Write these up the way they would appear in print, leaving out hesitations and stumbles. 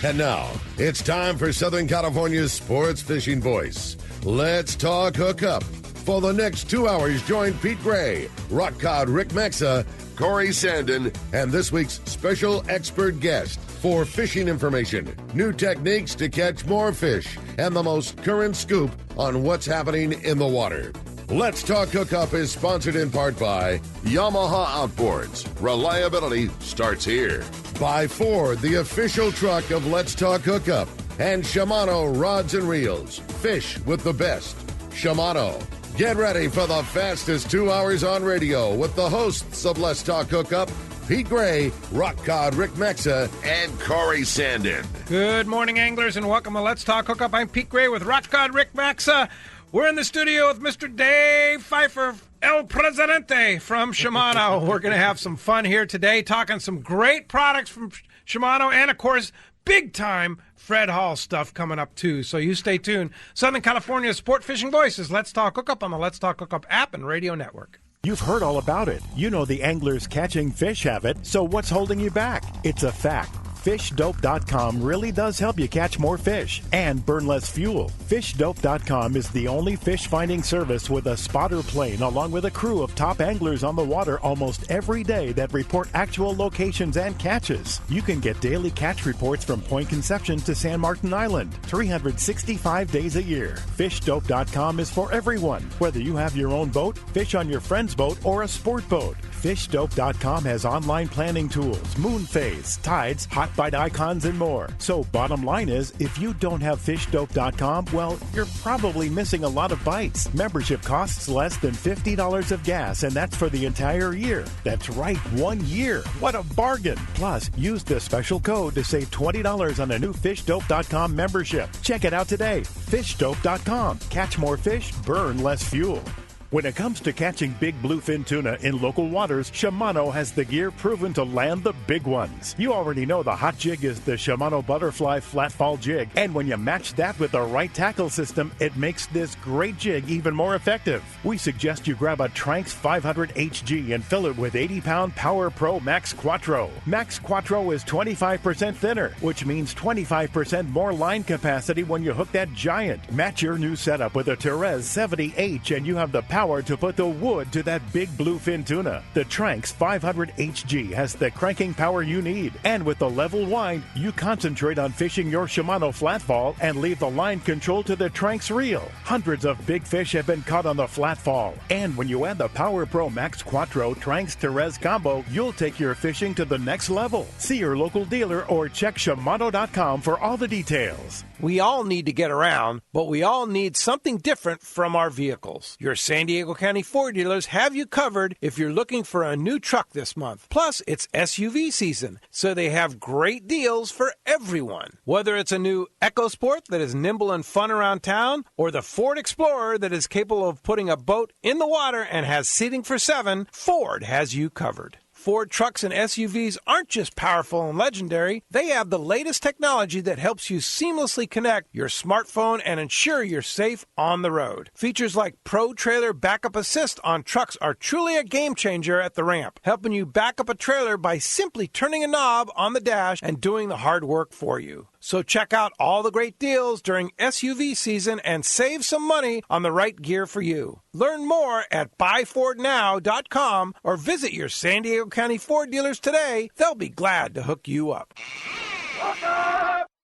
And now, it's time for Southern California's sports fishing voice. Let's talk hookup. For the next 2 hours, join Pete Gray, Rock Cod Rick Maxa, Corey Sandin, and this week's special expert guest for fishing information, new techniques to catch more fish, and the most current scoop on what's happening in the water. Let's Talk Hookup is sponsored in part by Yamaha Outboards. Reliability starts here. By Ford, the official truck of Let's Talk Hookup. And Shimano Rods and Reels. Fish with the best. Shimano. Get ready for the fastest 2 hours on radio with the hosts of Let's Talk Hookup, Pete Gray, Rock Cod Rick Maxa, and Corey Sandin. Good morning, anglers, and welcome to Let's Talk Hookup. I'm Pete Gray with Rock Cod Rick Maxa. We're in the studio with Mr. Dave Pfeiffer, El Presidente from Shimano. We're going to have some fun here today, talking some great products from Shimano, and, of course, big-time Fred Hall stuff coming up, too. So you stay tuned. Southern California's Sport Fishing Voices, Let's Talk Hookup on the Let's Talk Hookup app and radio network. You've heard all about it. You know the anglers catching fish have it, so what's holding you back? It's a fact. FishDope.com really does help you catch more fish and burn less fuel. FishDope.com is the only fish finding service with a spotter plane along with a crew of top anglers on the water almost every day that report actual locations and catches. You can get daily catch reports from Point Conception to San Martin Island, 365 days a year. FishDope.com is for everyone, whether you have your own boat, fish on your friend's boat, or a sport boat. FishDope.com has online planning tools, moon phase, tides, hot bite icons, and more. So bottom line is, if you don't have FishDope.com, well, you're probably missing a lot of bites. Membership costs less than $50 of gas, and that's for the entire year. That's right, 1 year. What a bargain. Plus, use the special code to save $20 on a new FishDope.com membership. Check it out today. FishDope.com. Catch more fish, burn less fuel. When it comes to catching big bluefin tuna in local waters, Shimano has the gear proven to land the big ones. You already know the hot jig is the Shimano Butterfly Flat Fall Jig, and when you match that with the right tackle system, it makes this great jig even more effective. We suggest you grab a Tranx 500 HG and fill it with 80-pound Power Pro Max Quattro. Max Quattro is 25% thinner, which means 25% more line capacity when you hook that giant. Match your new setup with a Therese 70H and you have the power to put the wood to that big bluefin tuna. The Tranx 500 HG has the cranking power you need. And with the level wind, you concentrate on fishing your Shimano flatfall and leave the line control to the Tranx reel. Hundreds of big fish have been caught on the flatfall. And when you add the Power Pro Max Quattro Tranx Therese combo, you'll take your fishing to the next level. See your local dealer or check Shimano.com for all the details. We all need to get around, but we all need something different from our vehicles. Your San Diego County Ford dealers have you covered if you're looking for a new truck this month. Plus, it's SUV season, so they have great deals for everyone. Whether it's a new EcoSport that is nimble and fun around town, or the Ford Explorer that is capable of putting a boat in the water and has seating for 7, Ford has you covered. Ford trucks and SUVs aren't just powerful and legendary. They have the latest technology that helps you seamlessly connect your smartphone and ensure you're safe on the road. Features like Pro Trailer Backup Assist on trucks are truly a game changer at the ramp, helping you back up a trailer by simply turning a knob on the dash and doing the hard work for you. So check out all the great deals during SUV season and save some money on the right gear for you. Learn more at buyfordnow.com or visit your San Diego County Ford dealers today. They'll be glad to hook you up.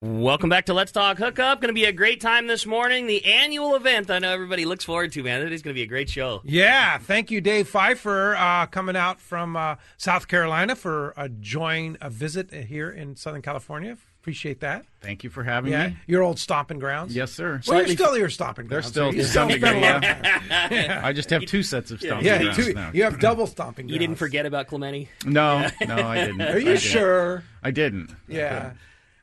Welcome back to Let's Talk Hookup. Going to be a great time this morning. The annual event I know everybody looks forward to, man. It is going to be a great show. Yeah, thank you, Dave Pfeiffer, coming out from South Carolina for a visit here in Southern California. Appreciate that. Thank you for having me. Your old stomping grounds. Yes, sir. Well, you're still your stomping grounds. They're still stomping grounds. Yeah. I just have 2 sets of stomping grounds now. You have double stomping grounds. You didn't forget about Clemente? No, I didn't. Are you sure? I didn't. Yeah.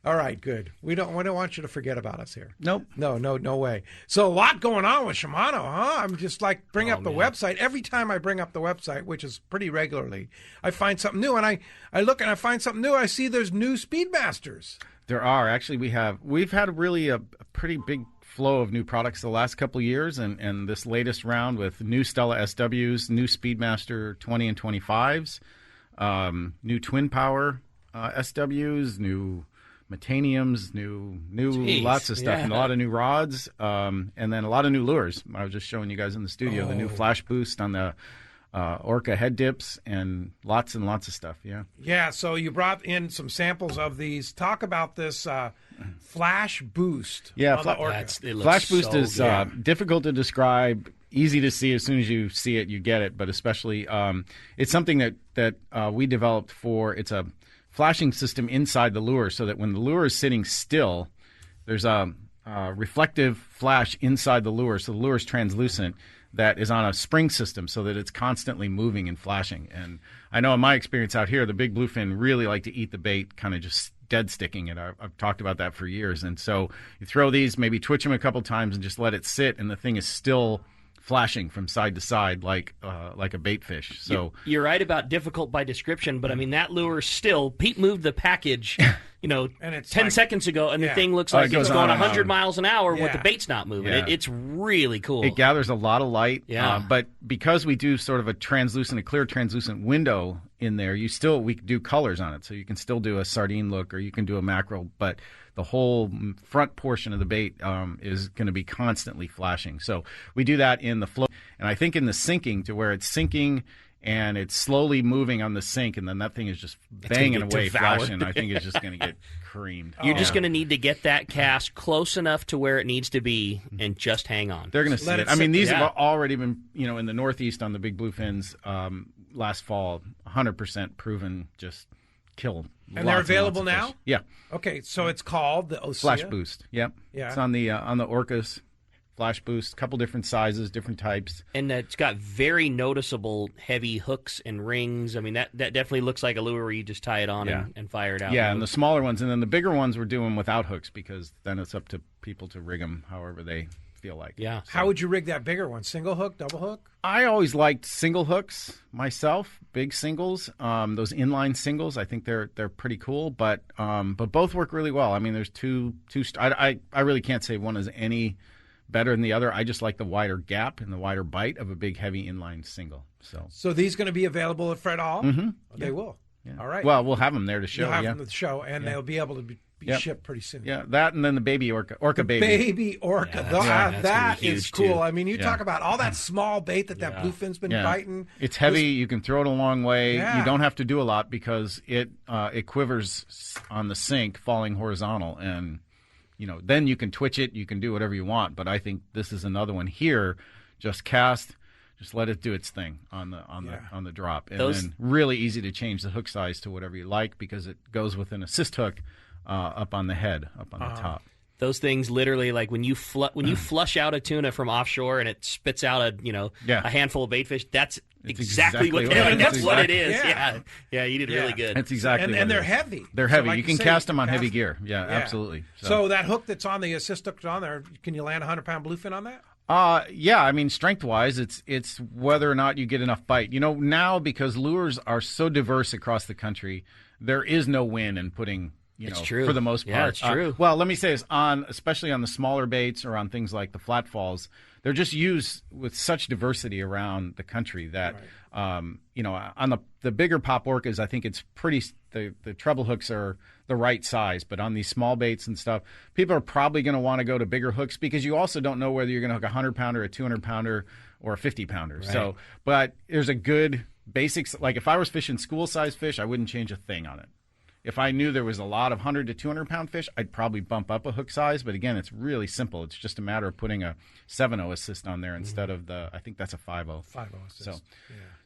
All right, good. We don't want you to forget about us here. Nope. No way. So a lot going on with Shimano, huh? I'm just bring up the website. Every time I bring up the website, which is pretty regularly, I find something new. And I look and I find something new. I see there's new Speedmasters. There are. Actually, we've had really a pretty big flow of new products the last couple of years, and this latest round with new Stella SWs, new Speedmaster 20 and 25s, new Twin Power SWs, new metaniums, new Jeez, lots of stuff, yeah. and a lot of new rods, and then a lot of new lures. I was just showing you guys in the studio the new flash boost on the Orca head dips, and lots of stuff. Yeah. Yeah, so you brought in some samples of these. Talk about this flash boost. Yeah, on the Orca. It looks flash boost so is good. difficult to describe. Easy to see. As soon as you see it, you get it. But especially, it's something that we developed for. It's a flashing system inside the lure, so that when the lure is sitting still, there's a reflective flash inside the lure, so the lure is translucent. That is on a spring system, so that it's constantly moving and flashing. And I know in my experience out here, the big bluefin really like to eat the bait, kind of just dead sticking it. I've talked about that for years. And so you throw these, maybe twitch them a couple times, and just let it sit, and the thing is still flashing from side to side like a bait fish. So you're right about difficult by description, but I mean that lure still. Pete moved the package, and it's 10 seconds ago, and the thing looks like it's going 100 miles an hour with the bait's not moving. Yeah. It's really cool. It gathers a lot of light. Yeah. But because we do sort of a clear translucent window in there, we do colors on it, so you can still do a sardine look or you can do a mackerel, but the whole front portion of the bait is going to be constantly flashing. So we do that in the flow, and I think in the sinking, to where it's sinking and it's slowly moving on the sink, and then that thing is just banging away, flashing. I think it's just going to get creamed. You're just going to need to get that cast close enough to where it needs to be and just hang on. They're going to see it. I mean, these have already been, in the Northeast on the big bluefins last fall, 100% proven just kill. And they're available now? Fish. Yeah. Okay, so it's called the Osea? Flash Boost. Yep. Yeah. It's on the Orcas Flash Boost, a couple different sizes, different types. And it's got very noticeable heavy hooks and rings. I mean, that definitely looks like a lure where you just tie it on and fire it out. Yeah, and the smaller ones. And then the bigger ones we're doing without hooks, because then it's up to people to rig them however they feel like. Yeah. So. How would you rig that bigger one? Single hook, double hook? I always liked single hooks myself, big singles. Those inline singles, I think they're pretty cool, but both work really well. I mean, there's two. I really can't say one is any better than the other. I just like the wider gap and the wider bite of a big, heavy inline single. So these going to be available at Fred Hall? Mm-hmm. They will. Yeah. All right. Well, we'll have them there to show. You'll have them at the show, and they'll be able to be shipped pretty soon. Yeah, that and then the baby orca baby. Baby orca. That is cool. Too. I mean, you talk about all that small bait that bluefin's been biting. It's heavy. You can throw it a long way. Yeah. You don't have to do a lot because it quivers on the sink, falling horizontal, and then you can twitch it. You can do whatever you want. But I think this is another one here. Just cast. Just let it do its thing on the drop, and then really easy to change the hook size to whatever you like, because it goes with an assist hook up on the head, up on the top. Those things literally, like when you flush out a tuna from offshore and it spits out a handful of bait fish. That's exactly what it is. Yeah, you did really good. That's exactly. And they're heavy. They're heavy. So you can cast them on heavy gear. Yeah, absolutely. So that hook that's on the assist hook on there, can you land a 100-pound bluefin on that? Yeah, I mean, strength-wise, it's whether or not you get enough bite. Now, because lures are so diverse across the country, there is no win in putting, it's true. For the most part. Yeah, it's true. Well, let me say this, especially on the smaller baits or on things like the flat falls, they're just used with such diversity around the country that, on the bigger pop orcas, I think it's the treble hooks are the right size. But on these small baits and stuff, people are probably going to want to go to bigger hooks, because you also don't know whether you're going to hook a 100-pounder, a 200-pounder, or a 50-pounder. Right. So, but there's a good basics. Like if I was fishing school-size fish, I wouldn't change a thing on it. If I knew there was a lot of 100 to 200-pound fish, I'd probably bump up a hook size. But again, it's really simple. It's just a matter of putting a 7.0 assist on there instead of I think that's a 5.0. 5.0 assist.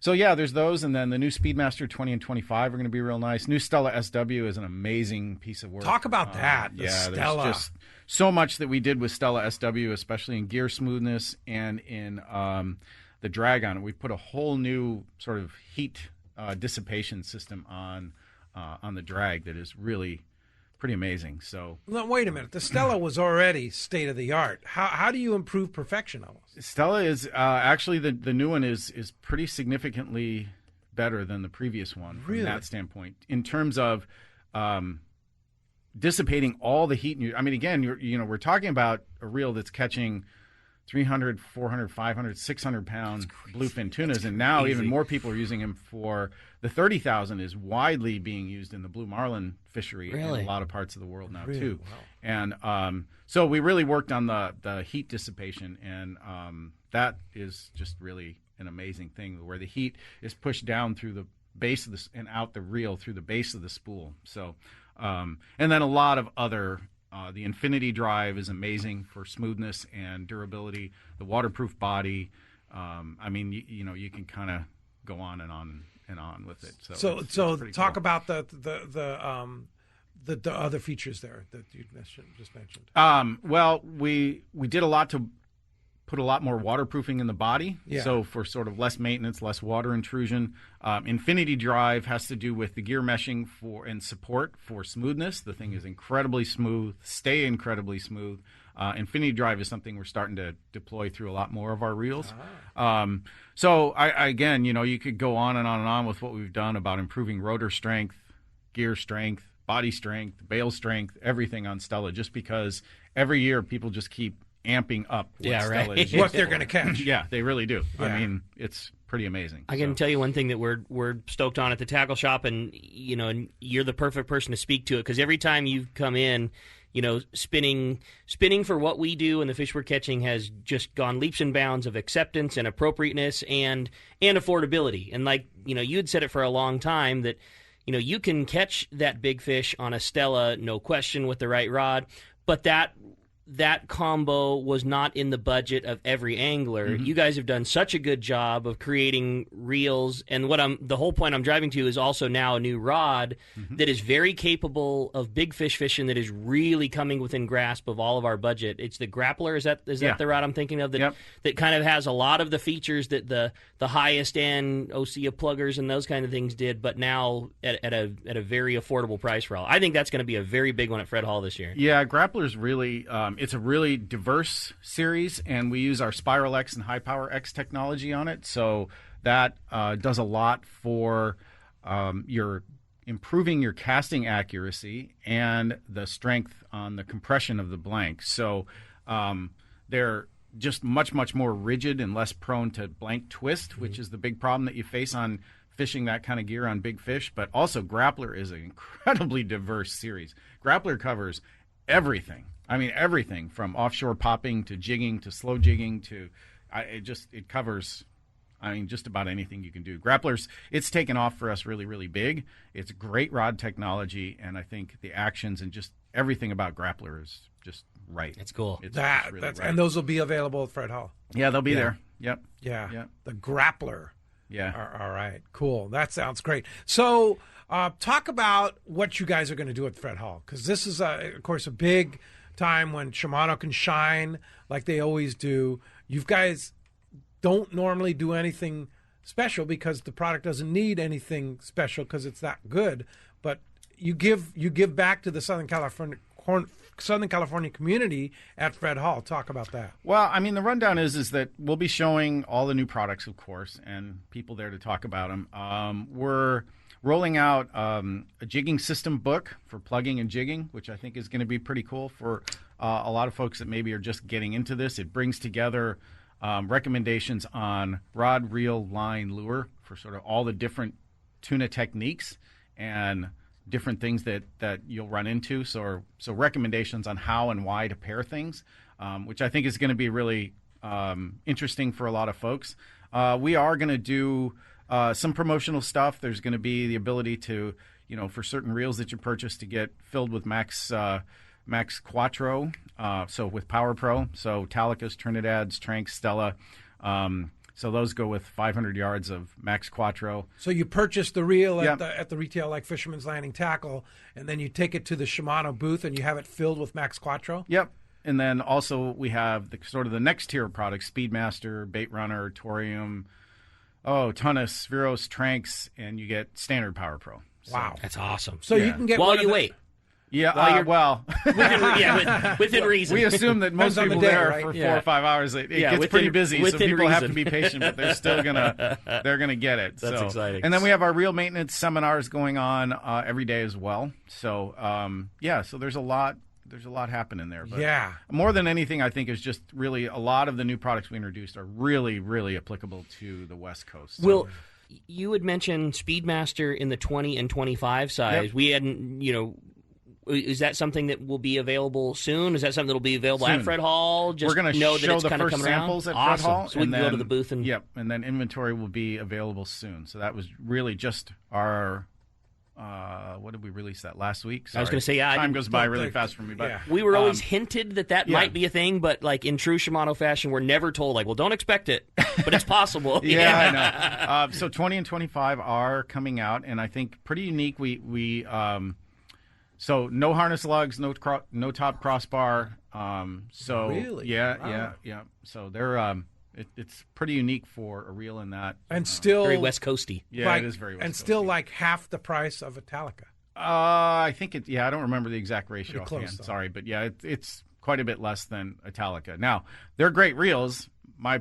So there's those. And then the new Speedmaster 20 and 25 are going to be real nice. New Stella SW is an amazing piece of work. Talk about that. Stella. There's just so much that we did with Stella SW, especially in gear smoothness and in the drag on it. We put a whole new sort of heat dissipation system on the drag that is really pretty amazing. So now, wait a minute. The Stella was already state of the art. How do you improve perfection on it? Stella is actually the new one is pretty significantly better than the previous one from that standpoint in terms of dissipating all the heat. I mean, again, we're talking about a reel that's catching 300, 400, 500, 600 pound bluefin tunas, and now even more people are using them for the 30,000 is widely being used in the blue marlin fishery in a lot of parts of the world now too. Wow. And so we really worked on the heat dissipation, and that is just really an amazing thing where the heat is pushed down through the base of the and out the reel through the base of the spool. So and then a lot of other. The Infinity Drive is amazing for smoothness and durability. The waterproof body. I mean, you can kind of go on and on and on with it. So it's talk cool. about the other features there that you just mentioned. Well, we did a lot to put a lot more waterproofing in the body. Yeah. So for sort of less maintenance, less water intrusion. Infinity Drive has to do with the gear meshing and support for smoothness. The thing is incredibly smooth, stay incredibly smooth. Infinity Drive is something we're starting to deploy through a lot more of our reels. So again, you could go on and on and on with what we've done about improving rotor strength, gear strength, body strength, bail strength, everything on Stella, just because every year people just keep amping up what they're going to catch. Yeah, they really do. Yeah. I mean, it's pretty amazing. I can tell you one thing that we're stoked on at the tackle shop, and and you're the perfect person to speak to it, because every time you come in, spinning for what we do and the fish we're catching has just gone leaps and bounds of acceptance and appropriateness and affordability. And like you had said it for a long time that you can catch that big fish on a Stella, no question, with the right rod, but that combo was not in the budget of every angler. Mm-hmm. You guys have done such a good job of creating reels, and the whole point I'm driving to is also now a new rod that is very capable of big fish fishing, that is really coming within grasp of all of our budget. It's the Grappler. Is that the rod I'm thinking of? That kind of has a lot of the features that the highest end Osea pluggers and those kind of things did, but now at a very affordable price for all. I think that's going to be a very big one at Fred Hall this year. Yeah, Grappler's really it's a really diverse series, and we use our Spiral X and High Power X technology on it. So that does a lot for your improving your casting accuracy and the strength on the compression of the blank. So they're just much, much more rigid and less prone to blank twist, which is the big problem that you face on fishing that kind of gear on big fish. But also Grappler is an incredibly diverse series. Grappler covers everything. I mean, everything from offshore popping to jigging to slow jigging to it covers, just about anything you can do. Grapplers, it's taken off for us really, really big. It's great rod technology, and I think the actions and just everything about Grappler is just right. It's cool. It's really right. And those will be available at Fred Hall. Yeah, they'll be there. Yep. Yeah. The Grappler. Yeah. All right. Cool. That sounds great. So talk about what you guys are going to do at Fred Hall, because this is, of course, a big time when Shimano can shine like they always do. You guys don't normally do anything special because the product doesn't need anything special because it's that good. But you give back to the Southern California community at Fred Hall. Talk about that. Well, the rundown is that we'll be showing all the new products, of course, and people there to talk about them. We're rolling out a jigging system book for plugging and jigging, which I think is going to be pretty cool for a lot of folks that maybe are just getting into this. It brings together recommendations on rod, reel, line, lure for sort of all the different tuna techniques and different things that you'll run into. So recommendations on how and why to pair things, which I think is going to be really interesting for a lot of folks. We are going to do some promotional stuff. There's going to be the ability to, for certain reels that you purchase, to get filled with Max Quattro, so with Power Pro, so Talicas, Trinidads, Tranks, Stella. So those go with 500 yards of Max Quattro. So you purchase the reel at the retail, like Fisherman's Landing Tackle, and then you take it to the Shimano booth and you have it filled with Max Quattro? Yep. And then also we have the next tier of products: Speedmaster, Bait Runner, Torium, Tunnus, Viros, Tranks, and you get standard Power Pro. Wow. That's awesome. So you can get while you wait. Yeah, within reason. We assume that most people there for 4 or 5 hours. It gets pretty busy, so people have to be patient, but they're still gonna get it. That's exciting. And then we have our reel maintenance seminars going on every day as well. So so there's a lot there's a lot happening there. But yeah. more than anything, I think is just really a lot of the new products we introduced are really, really applicable to the West Coast. So, Well, you had mentioned Speedmaster in the 20 and 25 size. Yep. We hadn't, is that something that will be available soon? Is that something that will be available at Fred Hall? Just we're going to know show that it's the kind of first coming samples around? at Fred Hall. So we can go to the booth and... Yep, and then inventory will be available soon. So that was really just our... what did we release that last week? Sorry. I was going to say, time goes by really fast for me. But yeah. We were always hinted that might be a thing, but like in true Shimano fashion, we're never told, like, well, don't expect it, but it's possible. I know. So 20 and 25 are coming out, and I think pretty unique. So no harness lugs, no top crossbar. So really? Yeah. So they're it's pretty unique for a reel in that. And still very West Coasty. Yeah, it is very West Coasty. And still like half the price of Italica. I think I don't remember the exact ratio Pretty close, offhand. though. Sorry, but yeah, it's quite a bit less than Italica. Now, they're great reels.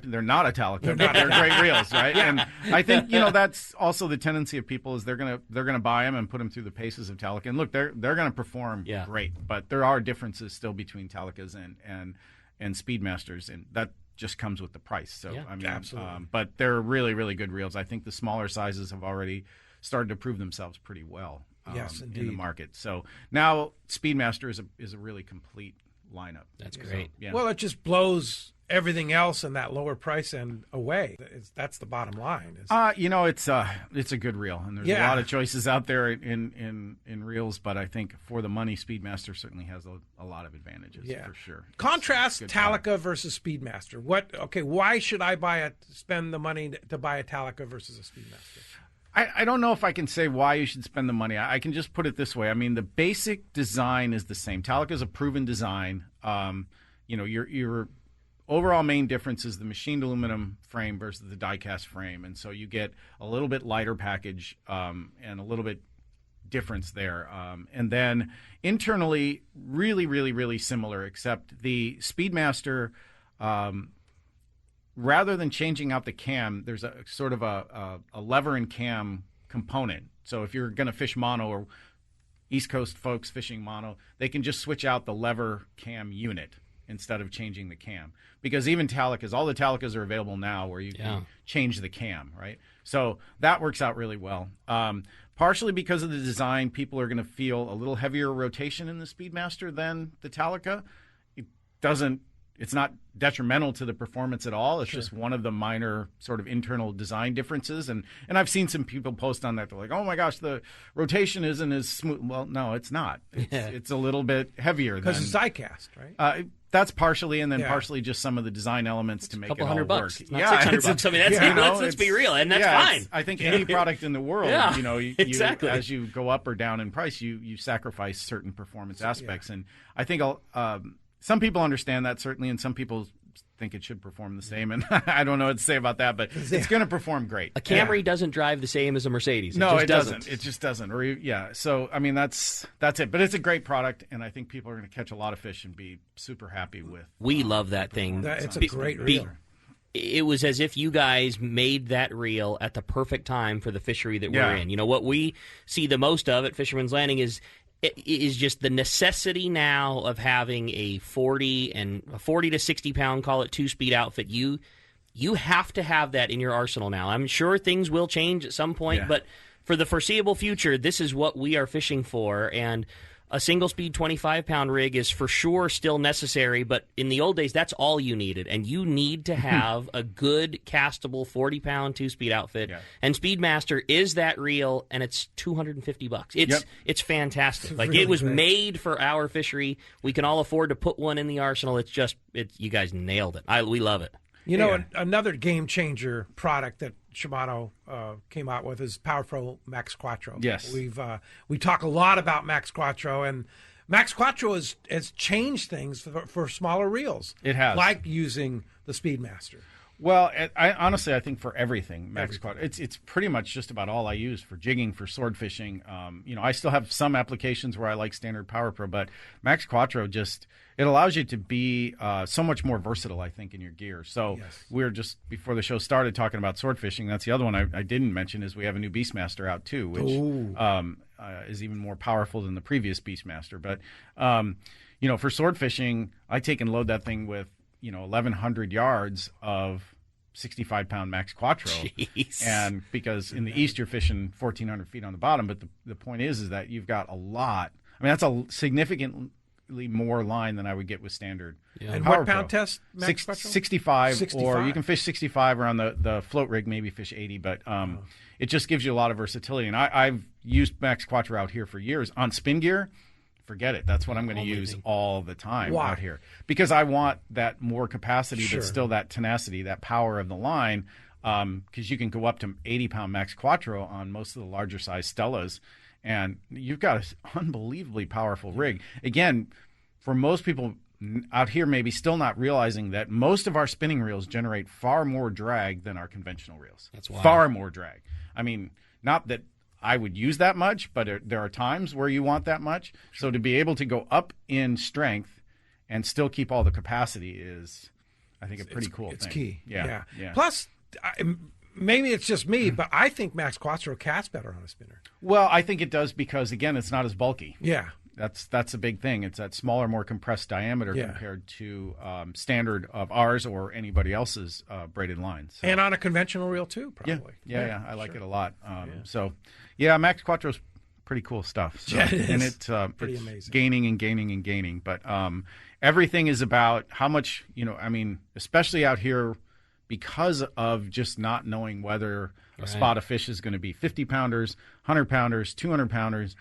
They're not Italica, but they're great reels, right? Yeah. And I think that's also the tendency of people is they're gonna buy them and put them through the paces of Italica. And look, they're gonna perform great, but there are differences still between Italicas and Speedmasters, and that just comes with the price. So I mean, absolutely. But they're really, really good reels. I think the smaller sizes have already started to prove themselves pretty well. Yes, indeed. In the market. So now Speedmaster is a really complete lineup. That's great. So, yeah. Well, it just blows everything else in that lower price end away. That's the bottom line. It's a good reel, and there's a lot of choices out there in reels. But I think for the money, Speedmaster certainly has a lot of advantages for sure. Contrast Italica versus Speedmaster. Why should I spend the money to buy a Italica versus a Speedmaster? I don't know if I can say why you should spend the money. I can just put it this way. I mean, the basic design is the same. Italica is a proven design. Your overall main difference is the machined aluminum frame versus the die-cast frame, and so you get a little bit lighter package and a little bit difference there. And then internally, really, really, really similar, except the Speedmaster, rather than changing out the cam, there's a sort of a lever and cam component. So if you're going to fish mono, or East Coast folks fishing mono, they can just switch out the lever cam unit instead of changing the cam. Because even Italicas, all the Italicas are available now where you can change the cam, right? So that works out really well. Partially because of the design, people are going to feel a little heavier rotation in the Speedmaster than the Italica. It's not detrimental to the performance at all. It's just one of the minor sort of internal design differences. And I've seen some people post on that. They're like, oh, my gosh, the rotation isn't as smooth. Well, no, it's not. It's a little bit heavier. Because it's die-cast, right? That's partially, and then partially just some of the design elements to make it all work. $200. It's not $600. I mean, let's be real, and that's fine. I think any product in the world, exactly. As you go up or down in price, you sacrifice certain performance aspects. And I think some people understand that, certainly, and some people think it should perform the same. And I don't know what to say about that, but it's going to perform great. A Camry doesn't drive the same as a Mercedes. It doesn't. It just doesn't. So, I mean, that's it. But it's a great product, and I think people are going to catch a lot of fish and be super happy with. We love that thing. It's a great reel. It was as if you guys made that reel at the perfect time for the fishery that we're in. What we see the most of at Fisherman's Landing is just the necessity now of having a 40 to 60 pound, call it 2-speed outfit. You have to have that in your arsenal now. I'm sure things will change at some point, but for the foreseeable future, this is what we are fishing for. And a single-speed 25-pound rig is for sure still necessary, but in the old days, that's all you needed. And you need to have a good castable 40-pound 2-speed outfit. Yeah. And Speedmaster is that reel, and it's $250. It's fantastic. It's really it was made for our fishery. We can all afford to put one in the arsenal. You guys nailed it. We love it. Another game-changer product that Shimano came out with is Power Pro Max Quattro. Yes. We talk a lot about Max Quattro, and Max Quattro has changed things for smaller reels. It has. Like using the Speedmaster. Well, I think for everything, Max Quattro, it's pretty much just about all I use for jigging, for sword fishing. I still have some applications where I like standard Power Pro, but Max Quattro it allows you to be so much more versatile, I think, in your gear. So we were just, before the show started, talking about sword fishing. That's the other one I didn't mention is we have a new Beastmaster out too, which is even more powerful than the previous Beastmaster. But for sword fishing, I take and load that thing with 1,100 yards of 65-pound Max Quattro. Jeez. And because in the East you're fishing 1,400 feet on the bottom, but the point is that you've got a lot. I mean, that's a significantly more line than I would get with standard. Yeah. And Power what pound Pro. test, Max Quattro? 65, 65, or you can fish 65 or on the float rig, maybe fish 80, but it just gives you a lot of versatility. And I've used Max Quattro out here for years. On spin gear, forget it. That's what I'm going to use all the time out here. Because I want that more capacity, but still that tenacity, that power of the line, because you can go up to 80-pound Max Quattro on most of the larger size Stellas, and you've got an unbelievably powerful rig. Again, for most people out here maybe still not realizing that most of our spinning reels generate far more drag than our conventional reels. That's wild. Far more drag. I mean, not that I would use that much, but there are times where you want that much. So to be able to go up in strength and still keep all the capacity is, I think, a pretty cool thing. It's key. Yeah. Plus, maybe it's just me, but I think Max Quattro casts better on a spinner. Well, I think it does because, again, it's not as bulky. Yeah. That's a big thing. It's that smaller, more compressed diameter compared to standard of ours or anybody else's braided lines. So. And on a conventional reel, too, probably. Yeah. I like it a lot. So, Max Quattro's pretty cool stuff. So, yeah, it is. And it's amazing. Gaining and gaining and gaining. But everything is about how much, especially out here because of just not knowing whether a spot of fish is going to be 50-pounders, 100-pounders, 200-pounders.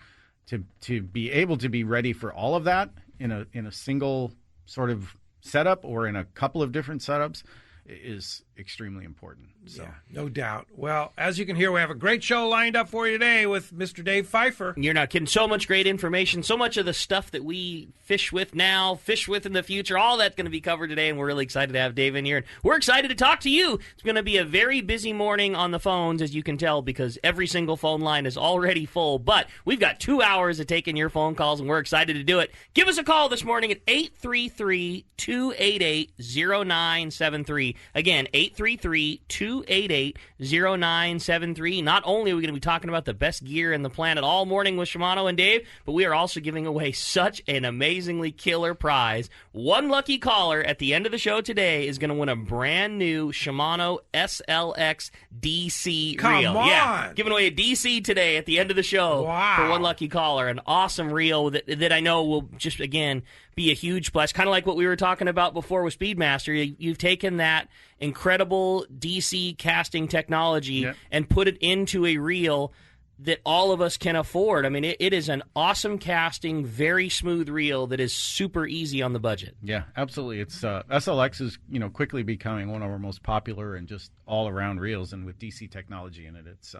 To be able to be ready for all of that in a single sort of setup or in a couple of different setups is extremely important. So. Yeah, no doubt. Well, as you can hear, we have a great show lined up for you today with Mr. Dave Pfeiffer. You're not kidding. So much great information, so much of the stuff that we fish with now, fish with in the future, all that's going to be covered today, and we're really excited to have Dave in here. And we're excited to talk to you. It's going to be a very busy morning on the phones, as you can tell, because every single phone line is already full. But we've got 2 hours of taking your phone calls, and we're excited to do it. Give us a call this morning at 833-288-0973. Again, 833-288-0973. Not only are we going to be talking about the best gear in the planet all morning with Shimano and Dave, but we are also giving away such an amazingly killer prize. One lucky caller at the end of the show today is going to win a brand new Shimano SLX DC reel. Come on! Yeah, giving away a DC today at the end of the show for one lucky caller. An awesome reel that I know will just, again, be a huge plus. Kind of like what we were talking about before with Speedmaster. You've taken that incredible DC casting technology and put it into a reel that all of us can afford. I mean, it is an awesome casting, very smooth reel that is super easy on the budget. Yeah, absolutely. It's SLX is quickly becoming one of our most popular and just all around reels, and with DC technology in it, it's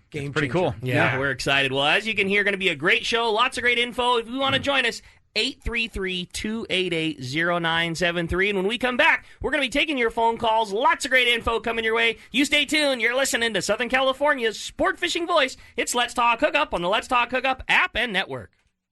game pretty changer. cool. Yeah, we're excited. Well, as you can hear, going to be a great show. Lots of great info. If you want to join us, 833-288-0973. And when we come back, we're going to be taking your phone calls. Lots of great info coming your way. You stay tuned. You're listening to Southern California's sport fishing voice. It's Let's Talk Hookup on the Let's Talk Hookup app and network.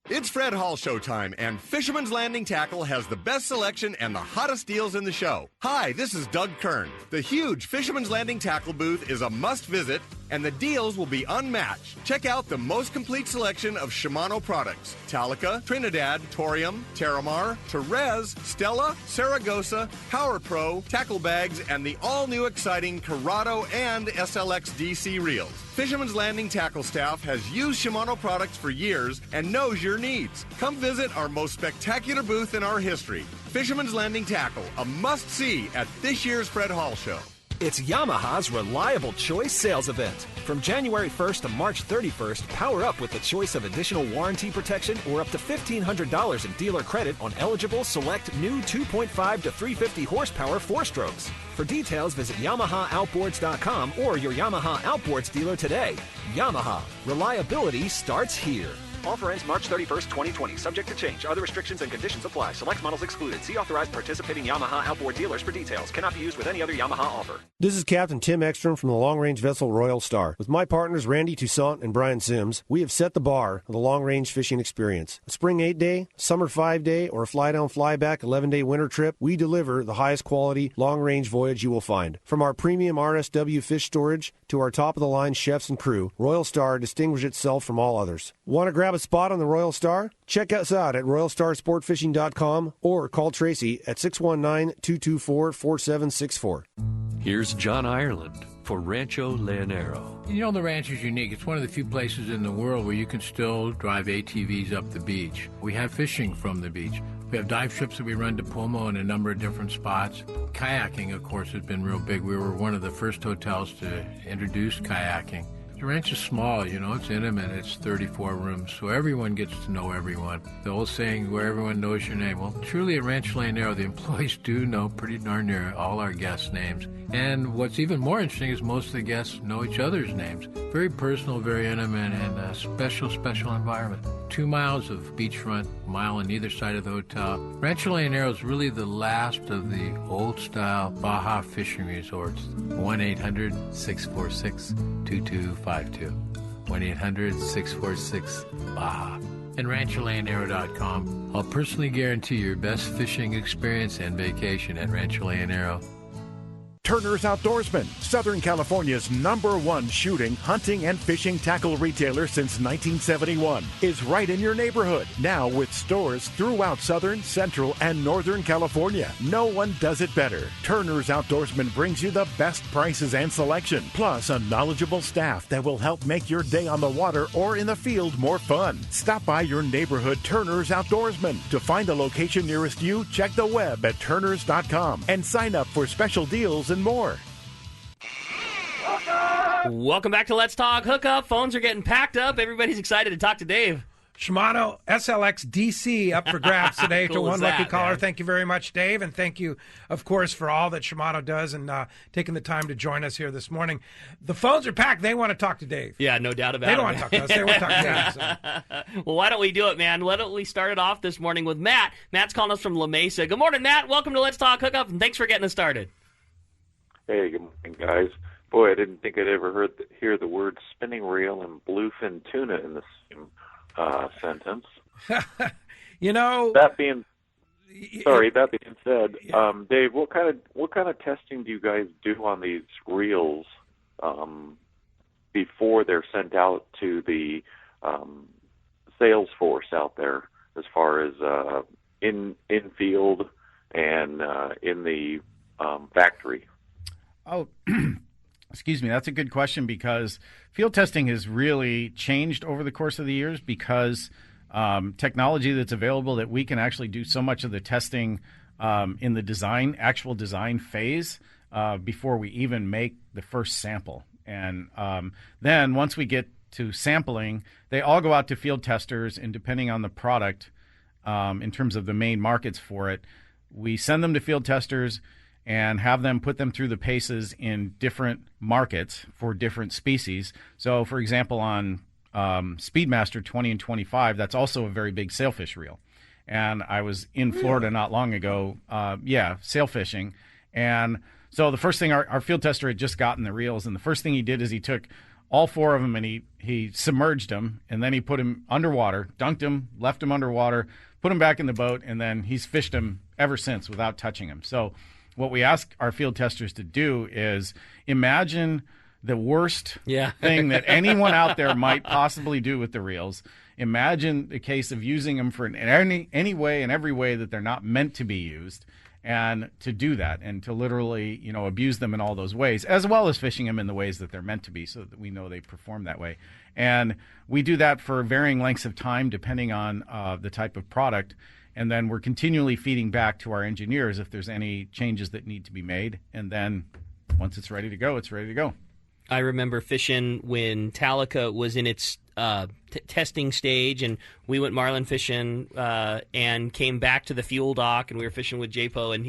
It's Fred Hall showtime, and Fisherman's Landing Tackle has the best selection and the hottest deals in the show. Hi, this is Doug Kern. The huge Fisherman's Landing Tackle booth is a must-visit, and the deals will be unmatched. Check out the most complete selection of Shimano products: Talica, Trinidad, Torium, Terramar, Therese, Stella, Saragossa, Power Pro, tackle bags, and the all-new exciting Corrado and SLX DC reels. Fisherman's Landing Tackle staff has used Shimano products for years and knows your needs. Come visit our most spectacular booth in our history. Fisherman's Landing Tackle, a must-see at this year's Fred Hall Show. It's Yamaha's Reliable Choice sales event. From January 1st to March 31st, power up with the choice of additional warranty protection or up to $1,500 in dealer credit on eligible select new 2.5 to 350 horsepower 4-strokes. For details, visit YamahaOutboards.com or your Yamaha Outboards dealer today. Yamaha. Reliability starts here. Offer ends March 31st, 2020. Subject to change. Other restrictions and conditions apply. Select models excluded. See authorized participating Yamaha outboard dealers for details. Cannot be used with any other Yamaha offer. This is Captain Tim Ekstrom from the long-range vessel Royal Star. With my partners Randy Toussaint and Brian Sims, we have set the bar for the long-range fishing experience. A spring 8-day, summer 5-day, or a fly-down, fly-back 11-day winter trip, we deliver the highest quality long-range voyage you will find. From our premium RSW fish storage to our top-of-the-line chefs and crew, Royal Star distinguishes itself from all others. Want to grab have a spot on the Royal Star? Check us out at royalstarsportfishing.com or call Tracy at 619-224-4764. Here's John Ireland for Rancho Leonero. You know, the ranch is unique. It's one of the few places in the world where you can still drive ATVs up the beach. We have fishing from the beach. We have dive trips that we run to Pomo in a number of different spots. Kayaking, of course, has been real big. We were one of the first hotels to introduce kayaking. The ranch is small, you know, it's intimate, it's 34 rooms, so everyone gets to know everyone. The old saying, where everyone knows your name. Well, truly at Rancho Leonero, the employees do know pretty darn near all our guests' names. And what's even more interesting is most of the guests know each other's names. Very personal, very intimate, and a special, special environment. 2 miles of beachfront, a mile on either side of the hotel. Rancho Leonero is really the last of the old-style Baja fishing resorts. 1-800-646-2252. 1-800-646-BAJA. And RanchoLeonero.com. I'll personally guarantee your best fishing experience and vacation at Rancho Leonero. Turner's Outdoorsman, Southern California's #1 shooting, hunting, and fishing tackle retailer since 1971, is right in your neighborhood. Now with stores throughout Southern, Central, and Northern California. No one does it better. Turner's Outdoorsman brings you the best prices and selection, plus a knowledgeable staff that will help make your day on the water or in the field more fun. Stop by your neighborhood Turner's Outdoorsman. To find a location nearest you, check the web at turners.com and sign up for special deals and more. Welcome back to Let's Talk Hookup. Phones are getting packed up. Everybody's excited to talk to Dave. Shimano SLX DC up for grabs today Cool to one is lucky that, caller. man? Thank you very much, Dave, and thank you, of course, for all that Shimano does and taking the time to join us here this morning. The phones are packed. They want to talk to Dave. Yeah, no doubt about it. They don't want to talk to us. They want to talk to Dave. So. Well, why don't we do it, man? Why don't we start it off this morning with Matt. Matt's calling us from La Mesa. Good morning, Matt. Welcome to Let's Talk Hookup, and thanks for getting us started. Hey, good morning, guys. Boy, I didn't think I'd ever hear the word spinning reel and bluefin tuna in the same sentence. You know, that being said, Dave, what kind of testing do you guys do on these reels before they're sent out to the sales force out there, as far as in field and in the factory? Oh, excuse me. That's a good question, because field testing has really changed over the course of the years, because technology that's available that we can actually do so much of the testing in the actual design phase before we even make the first sample. And then once we get to sampling, they all go out to field testers, and depending on the product, in terms of the main markets for it, we send them to field testers and have them put them through the paces in different markets for different species. So, for example, on Speedmaster 20 and 25, that's also a very big sailfish reel. And I was in Florida not long ago, sail fishing. And so the first thing, our field tester had just gotten the reels, and the first thing he did is he took all 4 of them and he submerged them, and then he put them underwater, dunked them, left them underwater, put them back in the boat, and then he's fished them ever since without touching them. So what we ask our field testers to do is imagine the worst thing that anyone out there might possibly do with the reels. Imagine the case of using them for any way and every way that they're not meant to be used, and to do that and to literally, abuse them in all those ways, as well as fishing them in the ways that they're meant to be, so that we know they perform that way. And we do that for varying lengths of time depending on the type of product. And then we're continually feeding back to our engineers if there's any changes that need to be made. And then once it's ready to go, it's ready to go. I remember fishing when Talica was in its testing stage, and we went marlin fishing and came back to the fuel dock, and we were fishing with JPO, and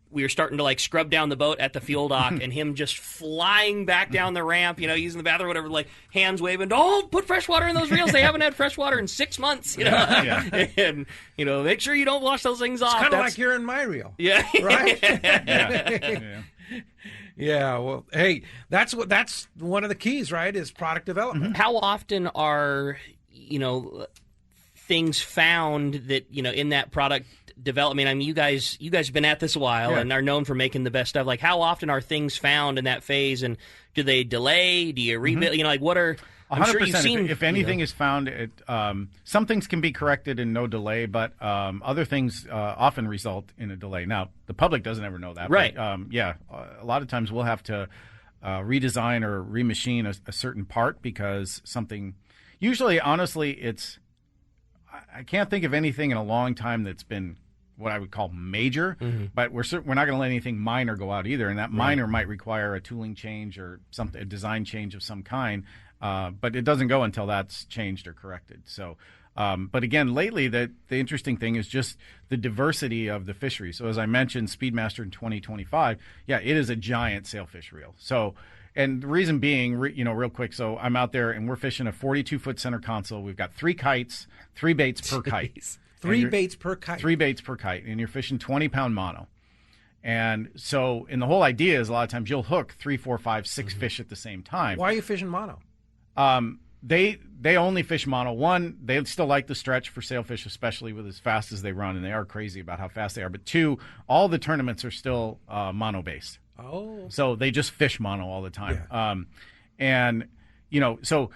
we were starting to scrub down the boat at the fuel dock, and him just flying back down the ramp, using the bathroom or whatever, hands waving, "Don't put fresh water in those reels. They haven't had fresh water in 6 months." And make sure you don't wash those things off. It's kind of like you're in my reel. Yeah. Right? Yeah. Yeah, well, hey, that's one of the keys, right, is product development. How often are, things found that, in that product development? I mean, you guys have been at this a while and are known for making the best stuff. How often are things found in that phase, and do they delay? Do you rebuild? What are I'm sure you've seen. If anything is found, some things can be corrected in no delay, but other things often result in a delay. Now, the public doesn't ever know that. Right. But, a lot of times we'll have to redesign or remachine a certain part because something. Usually, honestly, I can't think of anything in a long time that's been what I would call major, but we're not going to let anything minor go out either, and that minor might require a tooling change or a design change of some kind, but it doesn't go until that's changed or corrected. So, but again, lately, the interesting thing is just the diversity of the fishery. So as I mentioned, Speedmaster in 2025, it is a giant sailfish reel. So, and the reason being, real quick, so I'm out there and we're fishing a 42-foot center console. We've got 3 kites, 3 baits per kite. 3 baits per kite. 3 baits per kite, and you're fishing 20-pound mono. And so, and the whole idea is a lot of times you'll hook 3, 4, 5, 6 fish at the same time. Why are you fishing mono? They only fish mono. One, they still like the stretch for sailfish, especially with as fast as they run, and they are crazy about how fast they are. But 2, all the tournaments are still mono-based. Oh. So they just fish mono all the time. Yeah. So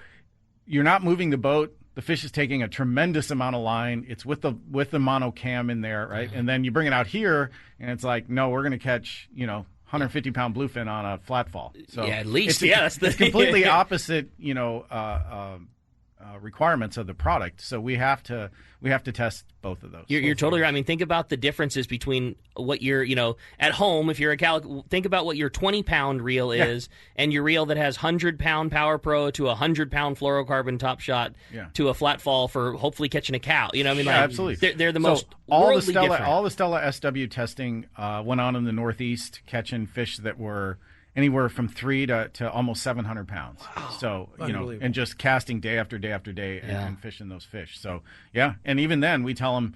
you're not moving the boat. The fish is taking a tremendous amount of line. It's with the mono cam in there, right? And then you bring it out here, and it's like, no, we're going to catch, 150-pound bluefin on a flat fall. So at least, it's completely opposite, requirements of the product. So we have to test both of those. You're totally right. I mean, think about the differences between what you're, at home, if you're think about what your 20-pound reel is and your reel that has 100-pound Power Pro to a 100-pound fluorocarbon Top Shot to a flat fall for hopefully catching a cow. Absolutely. They're the most worldly different. All the Stella SW testing went on in the Northeast, catching fish that were anywhere from 3 to almost 700 pounds. Wow. So, and just casting day after day after day and fishing those fish. So, and even then we tell them,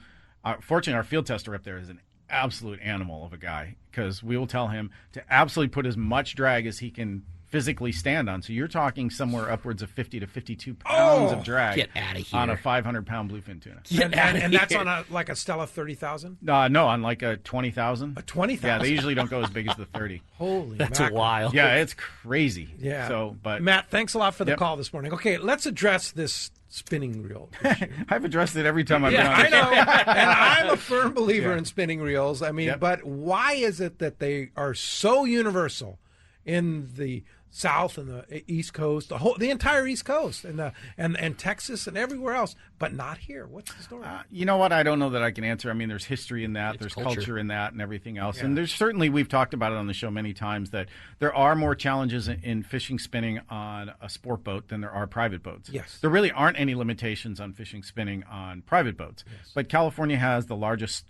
fortunately our field tester up there is an absolute animal of a guy, because we will tell him to absolutely put as much drag as he can physically stand on. So you're talking somewhere upwards of 50 to 52 pounds of drag. Get out of here. On a 500-pound bluefin tuna. And that's on a Stella 30,000? No, on like a 20,000. A 20,000? Yeah, they usually don't go as big as the 30. Holy That's mackerel. wild. Yeah, it's crazy. Yeah. So, but Matt, thanks a lot for the call this morning. Okay, let's address this spinning reel issue. I've addressed it every time I've been on I the know. And I'm a firm believer in spinning reels. I mean, Yep. but why is it that they are so universal in the South and the East Coast, the entire East Coast, and Texas and everywhere else, but not here? What's the story? You know what? I don't know that I can answer. I mean, there's history in that, there's culture in that, and everything else. And there's certainly, we've talked about it on the show many times, that there are more challenges in fishing spinning on a sport boat than there are private boats. Yes. There really aren't any limitations on fishing spinning on private boats. Yes. But California has the largest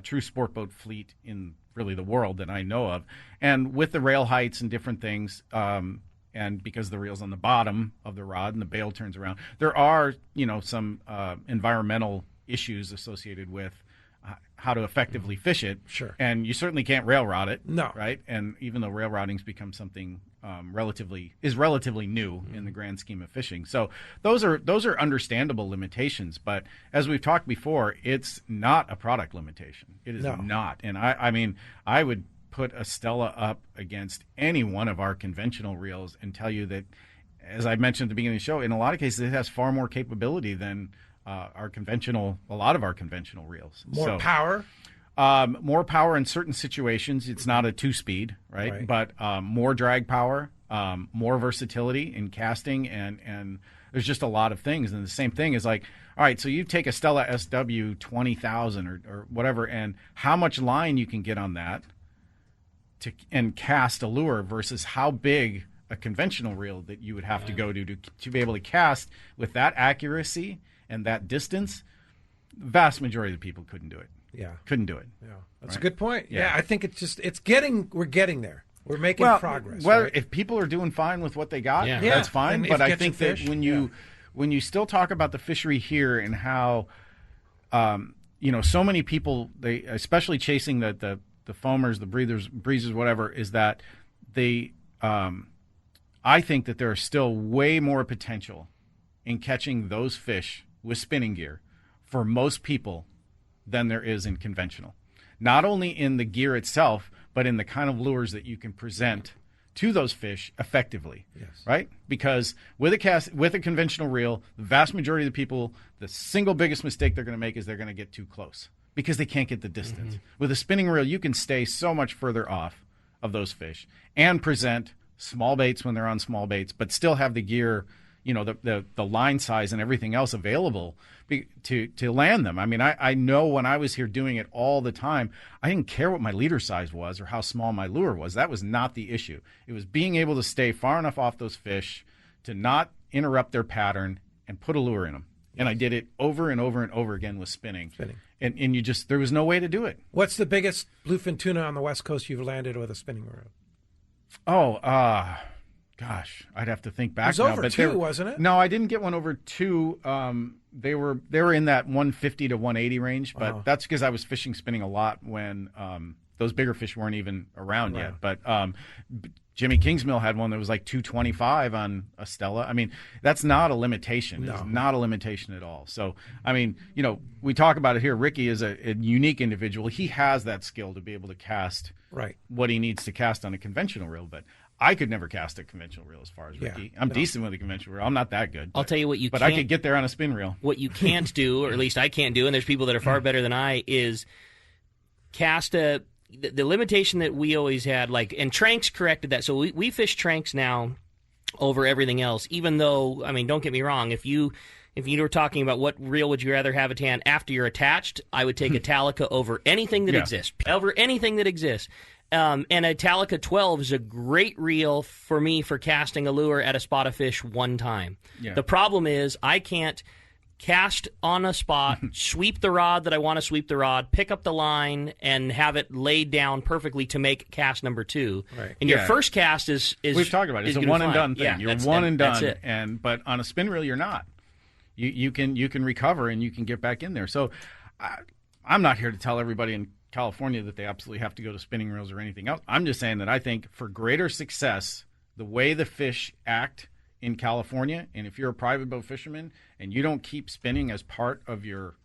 true sport boat fleet in really the world that I know of. And with the rail heights and different things, and because the reel's on the bottom of the rod and the bail turns around, there are, some environmental issues associated with how to effectively fish it. Sure. And you certainly can't rail rod it. No. Right? And even though rail rodding's become something relatively new in the grand scheme of fishing. So those are understandable limitations, but as we've talked before, it's not a product limitation. It is not. And I mean, I would put a Stella up against any one of our conventional reels and tell you that, as I mentioned at the beginning of the show, in a lot of cases it has far more capability than a lot of our conventional reels. More power? More power in certain situations. It's not a 2-speed, right? But more drag power, more versatility in casting, and there's just a lot of things. And the same thing is like, all right, so you take a Stella SW 20,000 or whatever, and how much line you can get on that and cast a lure versus how big a conventional reel that you would have to go to be able to cast with that accuracy and that distance. The vast majority of the people couldn't do it. Yeah. Couldn't do it. Yeah. That's a good point. Yeah. I think we're getting there. We're making progress. Well, right? if people are doing fine with what they got, Yeah. that's fine. And But I think fish, that when you still talk about the fishery here and how, so many people, they especially chasing the foamers, the breezers, whatever, is that they, I think that there is still way more potential in catching those fish with spinning gear for most people than there is in conventional. Not only in the gear itself, but in the kind of lures that you can present to those fish effectively. Yes. Right? Because with a conventional reel, the vast majority of the people, the single biggest mistake they're going to make is they're going to get too close because they can't get the distance. With a spinning reel, you can stay so much further off of those fish and present small baits when they're on small baits, but still have the gear, the line size and everything else available to land them. I mean, I know when I was here doing it all the time, I didn't care what my leader size was or how small my lure was. That was not the issue. It was being able to stay far enough off those fish to not interrupt their pattern and put a lure in them. And I did it over and over and over again with spinning. And there was no way to do it. What's the biggest bluefin tuna on the West Coast you've landed with a spinning reel? Oh, gosh, I'd have to think back. It was now, over but 2, wasn't it? No, I didn't get one over 2. They were in that 150 to 180 range, but that's because I was fishing spinning a lot when those bigger fish weren't even around yet. But Jimmy Kingsmill had one that was like 225 on a Stella. I mean, that's not a limitation. No. It's not a limitation at all. So, I mean, we talk about it here. Ricky is a unique individual. He has that skill to be able to cast what he needs to cast on a conventional reel, but I could never cast a conventional reel as far as Ricky. I'm decent with a conventional reel. I'm not that good. I'll tell you what but I could get there on a spin reel. What you can't do, or at least I can't do, and there's people that are far better than I, is cast the limitation that we always had, and Tranks corrected that. So we fish Tranks now over everything else, even though, I mean, don't get me wrong, if you were talking about what reel would you rather have at hand after you're attached, I would take Italica over anything that exists. Over anything that exists. And Italica 12 is a great reel for me for casting a lure at a spot of fish one time. Yeah. The problem is I can't cast on a spot, sweep the rod that I want to sweep the rod, pick up the line, and have it laid down perfectly to make cast number 2. Right. And your first cast is we've talked about it. It's a one and done thing. Yeah, you're one and done, but on a spin reel you're not. You can recover and you can get back in there. So I'm not here to tell everybody in California that they absolutely have to go to spinning reels or anything else. I'm just saying that I think for greater success, the way the fish act in California, and if you're a private boat fisherman and you don't keep spinning as part of your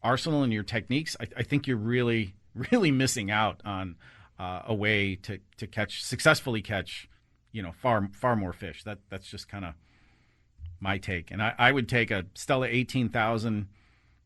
arsenal and your techniques, I think you're really, really missing out on a way to successfully catch, far more fish. That's just kind of my take. And I would take a Stella 18,000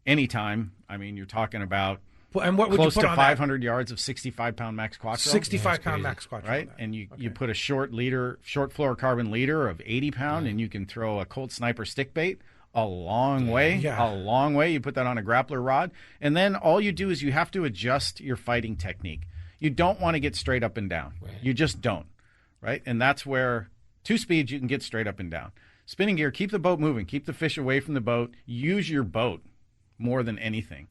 anytime. I mean, you're talking about and what would close you put to on 500 yards of 65-pound max quattro. 65-pound max quattro. Right? And you put a short fluorocarbon leader of 80-pound, and you can throw a Colt Sniper stick bait a long way. Yeah. A long way. You put that on a grappler rod. And then all you do is you have to adjust your fighting technique. You don't want to get straight up and down. Right. You just don't. Right? And that's where 2 speeds you can get straight up and down. Spinning gear, keep the boat moving. Keep the fish away from the boat. Use your boat more than anything.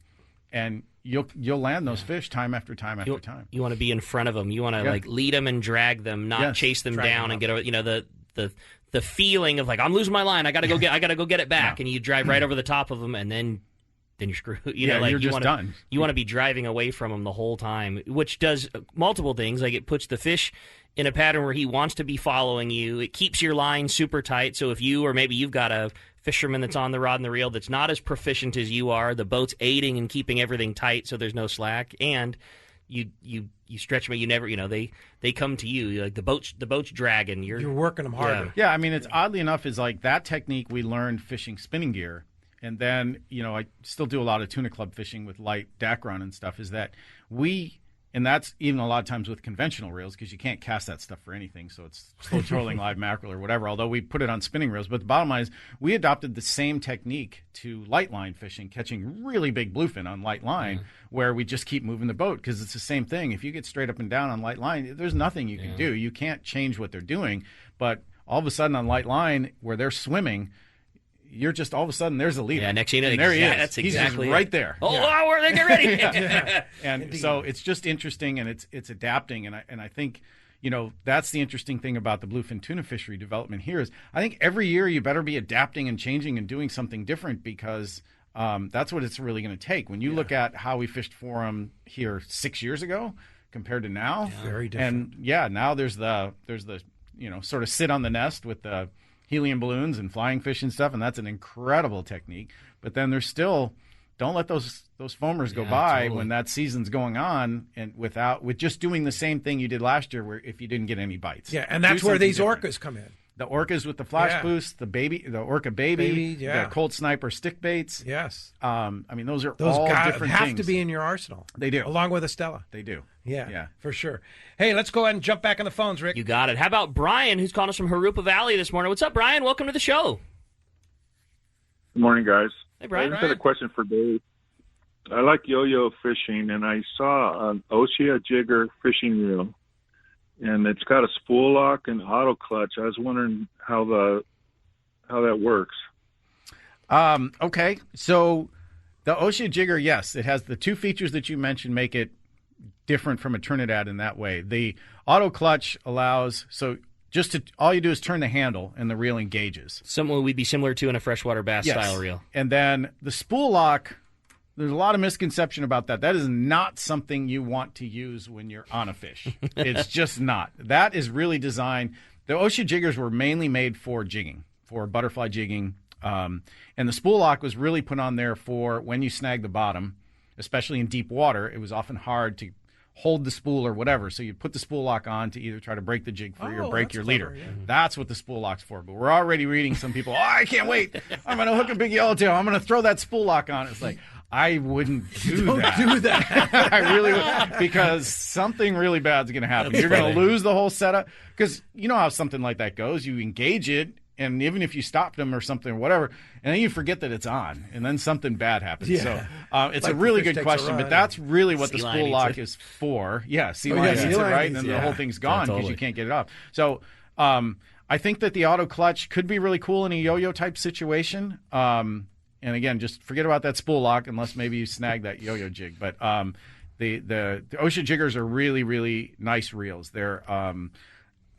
And you'll land those fish time after time after time. You want to be in front of them. You want to lead them and drag them, not chase them down and get the feeling of I'm losing my line. I got to go get it back, and you drive right over the top of them, and then you're screwed. You're just done. You want to be driving away from them the whole time, which does multiple things. It puts the fish in a pattern where he wants to be following you. It keeps your line super tight. So if you, or maybe you've got a fisherman that's on the rod and the reel that's not as proficient as you are, the boat's aiding and keeping everything tight so there's no slack, and you stretch them. You never, they come to you. The boat's dragging. You're working them harder. Yeah, I mean, it's oddly enough is that technique we learned fishing spinning gear. And then, I still do a lot of tuna club fishing with light Dacron and stuff, is that and that's even a lot of times with conventional reels because you can't cast that stuff for anything. So it's slow trolling live mackerel or whatever, although we put it on spinning reels. But the bottom line is we adopted the same technique to light line fishing, catching really big bluefin on light line, where we just keep moving the boat because it's the same thing. If you get straight up and down on light line, there's nothing you can do. You can't change what they're doing. But all of a sudden on light line where they're swimming, you're just all of a sudden there's a leader. Yeah, next thing you know, there he is. That's exactly He's right there. Oh, where they get ready. And so it's just interesting, and it's adapting, and I think that's the interesting thing about the bluefin tuna fishery development here is I think every year you better be adapting and changing and doing something different because that's what it's really going to take. When you look at how we fished for them here 6 years ago compared to now, very different. And now there's the sort of sit on the nest with the helium balloons and flying fish and stuff, and that's an incredible technique. But then there's still don't let those foamers go by when that season's going on, and with just doing the same thing you did last year, where if you didn't get any bites. Yeah, and that's where these orcas come in. The orcas with the flash boost, the orca baby, the Colt Sniper stick baits. Yes. I mean, those are all different have things. to be in your arsenal. They do. Along with Estella. They do. Yeah, for sure. Hey, let's go ahead and jump back on the phones, Rick. You got it. How about Brian, who's calling us from Hookup Valley this morning? What's up, Brian? Welcome to the show. Good morning, guys. Hey, Brian. I just had a question for Dave. I like yo-yo fishing, and I saw an Ossia Jigger fishing reel, and it's got a spool lock and auto clutch. I was wondering how that works. Okay, so the Ossia Jigger, yes, it has the two features that you mentioned make it different from a Trinidad in that way. The auto clutch allows all you do is turn the handle and the reel engages. Something we'd be similar to in a freshwater bass style reel. And then the spool lock, there's a lot of misconception about that. That is not something you want to use when you're on a fish. It's just not. That is really designed. The Ossia Jiggers were mainly made for jigging, for butterfly jigging. And the spool lock was really put on there for when you snag the bottom, especially in deep water. It was often hard to hold the spool or whatever. So you put the spool lock on to either try to break the jig free or break your leader. Yeah. That's what the spool lock's for. But we're already reading some people, I can't wait. I'm going to hook a big yellowtail. I'm going to throw that spool lock on. It's like, I wouldn't do that. Don't do that. I really would, because something really bad is going to happen. You're going to lose the whole setup, because you know how something like that goes. You engage it, and even if you stopped them or something or whatever, and then you forget that it's on, and then something bad happens. Yeah. So it's like a really good question, but that's really what the spool lock is for. Yeah, sea lion needs it, right? And then the whole thing's gone because you can't get it off. So I think that the auto clutch could be really cool in a yo-yo type situation. And again, just forget about that spool lock unless maybe you snag that yo-yo jig. But the Ossia Jiggers are really, really nice reels. They're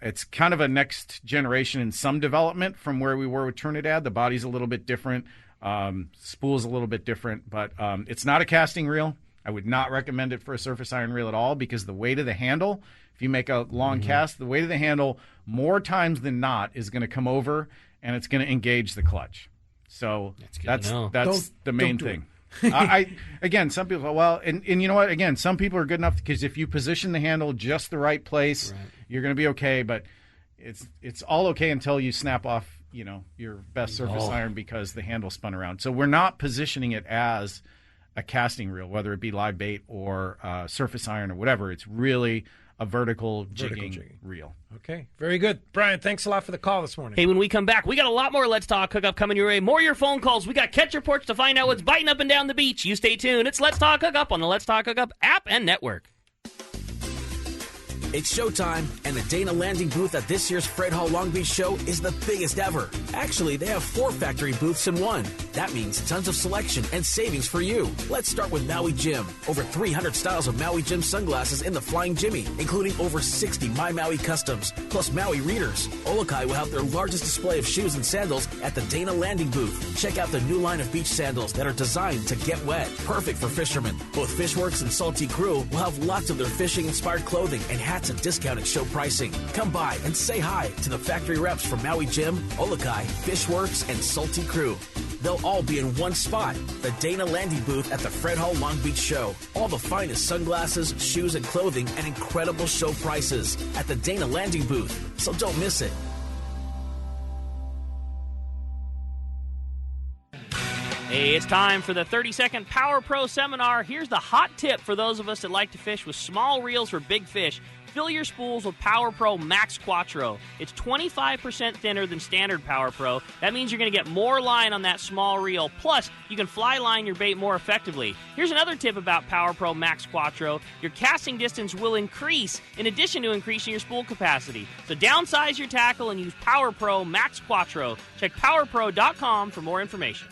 it's kind of a next generation in some development from where we were with Trinidad. The body's a little bit different, spool's a little bit different, but it's not a casting reel. I would not recommend it for a surface iron reel at all, because the weight of the handle, if you make a long cast, the weight of the handle more times than not is going to come over, and it's going to engage the clutch. So that's the main thing. Again, some people go, well, and you know what? Again, some people are good enough, because if you position the handle just the right place, you're going to be okay. But it's all okay until you snap off, your best surface iron because the handle spun around. So we're not positioning it as a casting reel, whether it be live bait or surface iron or whatever. It's really a vertical jigging reel. Okay, very good. Brian, thanks a lot for the call this morning. Hey, when we come back, we got a lot more Let's Talk Hookup coming your way. More of your phone calls. We got catch reports to find out what's biting up and down the beach. You stay tuned. It's Let's Talk Hookup on the Let's Talk Hookup app and network. It's showtime, and the Dana Landing booth at this year's Fred Hall Long Beach show is the biggest ever. Actually, they have 4 factory booths in one. That means tons of selection and savings for you. Let's start with Maui Jim. Over 300 styles of Maui Jim sunglasses in the Flying Jimmy, including over 60 My Maui customs, plus Maui readers. Olokai will have their largest display of shoes and sandals at the Dana Landing booth. Check out the new line of beach sandals that are designed to get wet, perfect for fishermen. Both Fishworks and Salty Crew will have lots of their fishing-inspired clothing and hats at discounted show pricing. Come by and say hi to the factory reps from Maui Jim, Olokai, Fishworks, and Salty Crew. They'll all be in one spot, the Dana Landing booth at the Fred Hall Long Beach show. All the finest sunglasses, shoes, and clothing at incredible show prices at the Dana Landing booth. So don't miss it. Hey, it's time for the 30-second Power Pro seminar. Here's the hot tip for those of us that like to fish with small reels for big fish. Fill your spools with Power Pro Max Quattro. It's 25% thinner than standard Power Pro. That means you're going to get more line on that small reel. Plus, you can fly line your bait more effectively. Here's another tip about Power Pro Max Quattro. Your casting distance will increase in addition to increasing your spool capacity. So downsize your tackle and use Power Pro Max Quattro. Check powerpro.com for more information.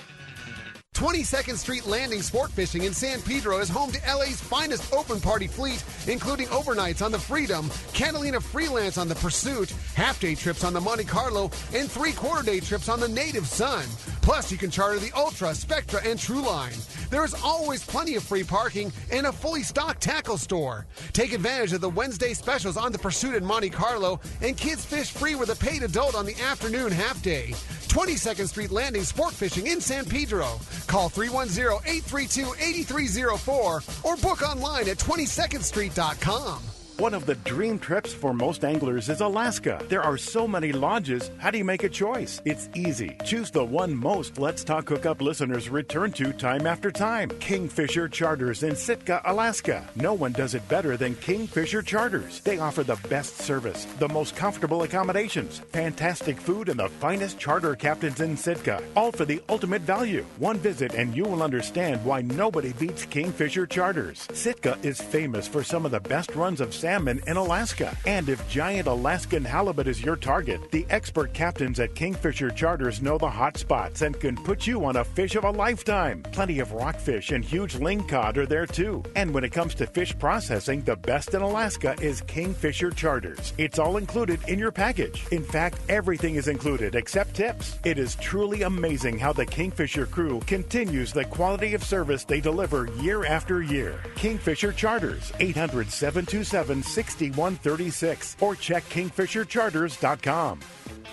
22nd Street Landing Sport Fishing in San Pedro is home to LA's finest open party fleet, including overnights on the Freedom, Catalina Freelance on the Pursuit, half-day trips on the Monte Carlo, and 3/4-day trips on the Native Sun. Plus, you can charter the Ultra, Spectra, and True line. There is always plenty of free parking and a fully stocked tackle store. Take advantage of the Wednesday specials on the Pursuit in Monte Carlo, and kids fish free with a paid adult on the afternoon half day. 22nd Street Landing Sport Fishing in San Pedro. Call 310-832-8304 or book online at 22ndstreet.com. One of the dream trips for most anglers is Alaska. There are so many lodges. How do you make a choice? It's easy. Choose the one most Let's Talk Hookup listeners return to time after time. Kingfisher Charters in Sitka, Alaska. No one does it better than Kingfisher Charters. They offer the best service, the most comfortable accommodations, fantastic food, and the finest charter captains in Sitka. All for the ultimate value. One visit and you will understand why nobody beats Kingfisher Charters. Sitka is famous for some of the best runs of salmon in Alaska. And if giant Alaskan halibut is your target, the expert captains at Kingfisher Charters know the hot spots and can put you on a fish of a lifetime. Plenty of rockfish and huge lingcod are there too. And when it comes to fish processing, the best in Alaska is Kingfisher Charters. It's all included in your package. In fact, everything is included except tips. It is truly amazing how the Kingfisher crew continues the quality of service they deliver year after year. Kingfisher Charters, 800-727-6136 or check kingfishercharters.com.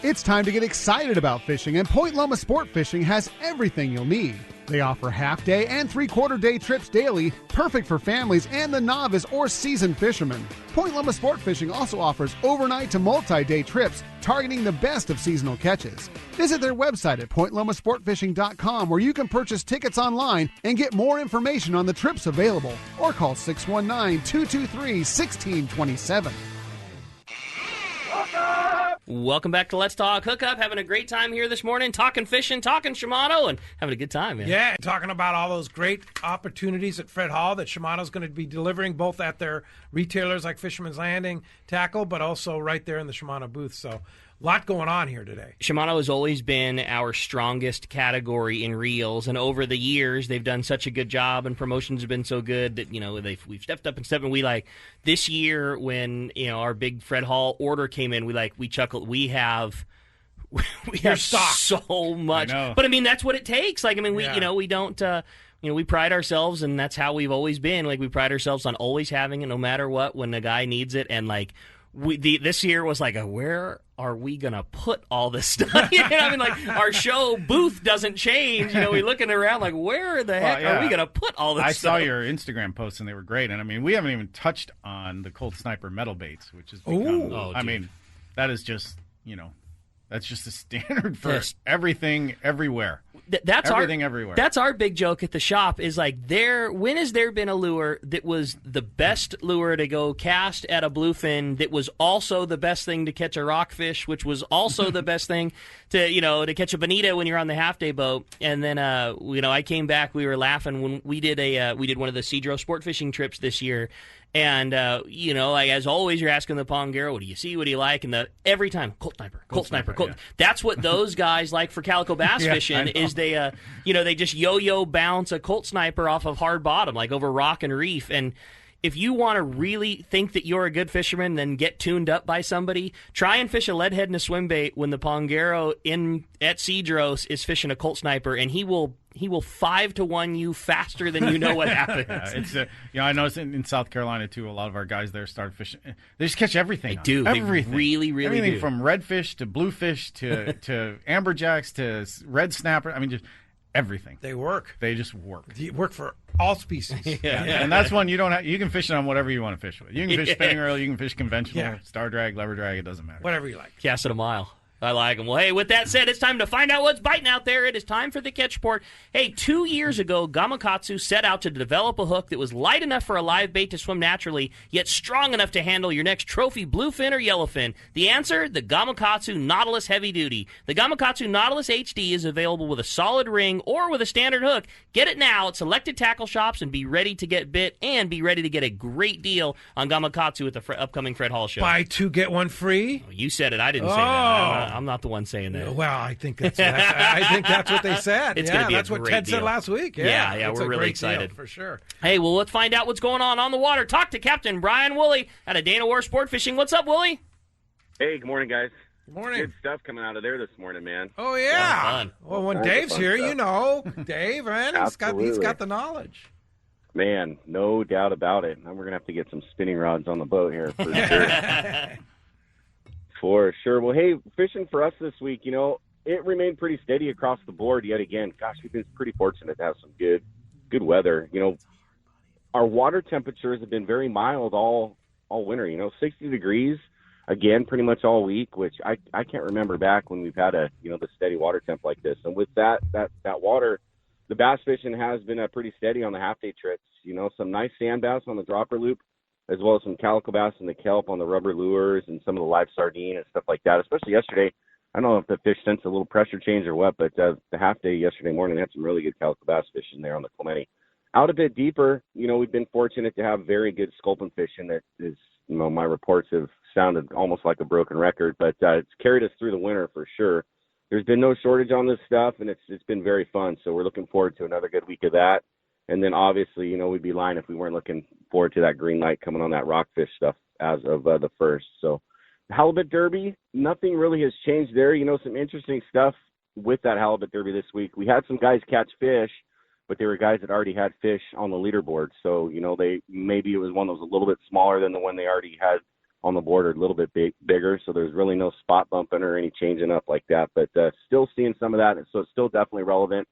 It's time to get excited about fishing, and Point Loma Sport Fishing has everything you'll need. They offer half-day and three-quarter-day trips daily, perfect for families and the novice or seasoned fishermen. Point Loma Sport Fishing also offers overnight to multi-day trips, targeting the best of seasonal catches. Visit their website at pointlomasportfishing.com, where you can purchase tickets online and get more information on the trips available, or call 619-223-1627. Welcome back to Let's Talk Hookup. Having a great time here this morning, talking fishing, talking Shimano, and having a good time, man. Yeah, talking about all those great opportunities at Fred Hall that Shimano's going to be delivering, both at their retailers like Fisherman's Landing Tackle, but also right there in the Shimano booth. So a lot going on here today. Shimano has always been our strongest category in reels, and over the years they've done such a good job, and promotions have been so good that we've stepped up and stepped. And we this year when our big Fred Hall order came in, we chuckled. We have so much, but I mean that's what it takes. We don't. We pride ourselves, and that's how we've always been. We pride ourselves on always having it, no matter what, when the guy needs it, and this year was where are we going to put all this stuff? Our show booth doesn't change. We're looking around where the heck are we going to put all this stuff? I saw your Instagram posts, and they were great. And, we haven't even touched on the Colt Sniper metal baits, which has become, that is just, that's just a standard for everything, everywhere. Everything everywhere. That's our big joke at the shop is when has there been a lure that was the best lure to go cast at a bluefin that was also the best thing to catch a rockfish, which was also the best thing to catch a bonita when you're on the half day boat. And then I came back, we were laughing when we did one of the Cedro sport fishing trips this year. And, as always, you're asking the Pongero, what do you see, what do you like? And every time, Colt Sniper. Yeah. That's what those guys like for calico bass fishing is they just yo-yo bounce a Colt Sniper off of hard bottom, over rock and reef. And if you want to really think that you're a good fisherman, then get tuned up by somebody, try and fish a lead head and a swim bait when the Pongero at Cedros is fishing a Colt Sniper, and he will 5-to-1 you faster than you know what happens. I noticed in South Carolina too. A lot of our guys there started fishing. They just catch everything. They do. Everything. They really, really everything do. From redfish to bluefish to amberjacks to red snapper. Just everything. They work. They just work. They work for all species. Yeah. And that's one you don't have. You can fish it on whatever you want to fish with. You can fish spinning reel. You can fish conventional, star drag, lever drag. It doesn't matter. Whatever you like. Cast it a mile. I like them. Well, hey, with that said, it's time to find out what's biting out there. It is time for the catch report. Hey, 2 years ago, Gamakatsu set out to develop a hook that was light enough for a live bait to swim naturally, yet strong enough to handle your next trophy bluefin or yellowfin. The answer? The Gamakatsu Nautilus Heavy Duty. The Gamakatsu Nautilus HD is available with a solid ring or with a standard hook. Get it now at selected tackle shops and be ready to get bit and be ready to get a great deal on Gamakatsu at the upcoming Fred Hall show. Buy 2, get 1 free? Oh, you said it. I didn't say that. I'm not the one saying that. Well, I think that's what they said. It's going to be that's a what great Ted deal. said last week. Yeah, it's we're a really great excited deal, for sure. Hey, well, let's find out what's going on the water. Talk to Captain Brian Woolley out of Dana War Sport Fishing. What's up, Woolley? Hey, good morning, guys. Morning. Good stuff coming out of there this morning, man. Oh, yeah. Fun. Well, when Tons of Dave's fun here, stuff. you know, Dave, man, he's Absolutely. got the knowledge. Man, no doubt about it. And we're going to have to get some spinning rods on the boat here for sure. For sure. Well, hey, fishing for us this week, you know, it remained pretty steady across the board yet again. Gosh, we've been pretty fortunate to have some good weather. You know, our water temperatures have been very mild all winter, you know, 60 degrees again pretty much all week, which I can't remember back when we've had the steady water temp like this. And with that water, the bass fishing has been pretty steady on the half-day trips. You know, some nice sand bass on the dropper loop, as well as some calico bass and the kelp on the rubber lures and some of the live sardine and stuff like that, especially yesterday. I don't know if the fish sensed a little pressure change or what, but the half-day yesterday morning had some really good calico bass fishing there on the Clemente. Out a bit deeper, you know, we've been fortunate to have very good sculpin fishing that is, you know, my reports have sounded almost like a broken record, but it's carried us through the winter for sure. There's been no shortage on this stuff, and it's been very fun. So we're looking forward to another good week of that. And then obviously, you know, we'd be lying if we weren't looking forward to that green light coming on that rockfish stuff as of the 1st. So halibut derby, nothing really has changed there. You know, some interesting stuff with that halibut derby this week. We had some guys catch fish, but they were guys that already had fish on the leaderboard. So, you know, maybe it was one that was a little bit smaller than the one they already had on the board, or a little bit bigger. So there's really no spot bumping or any changing up like that. But still seeing some of that. So it's still definitely relevant.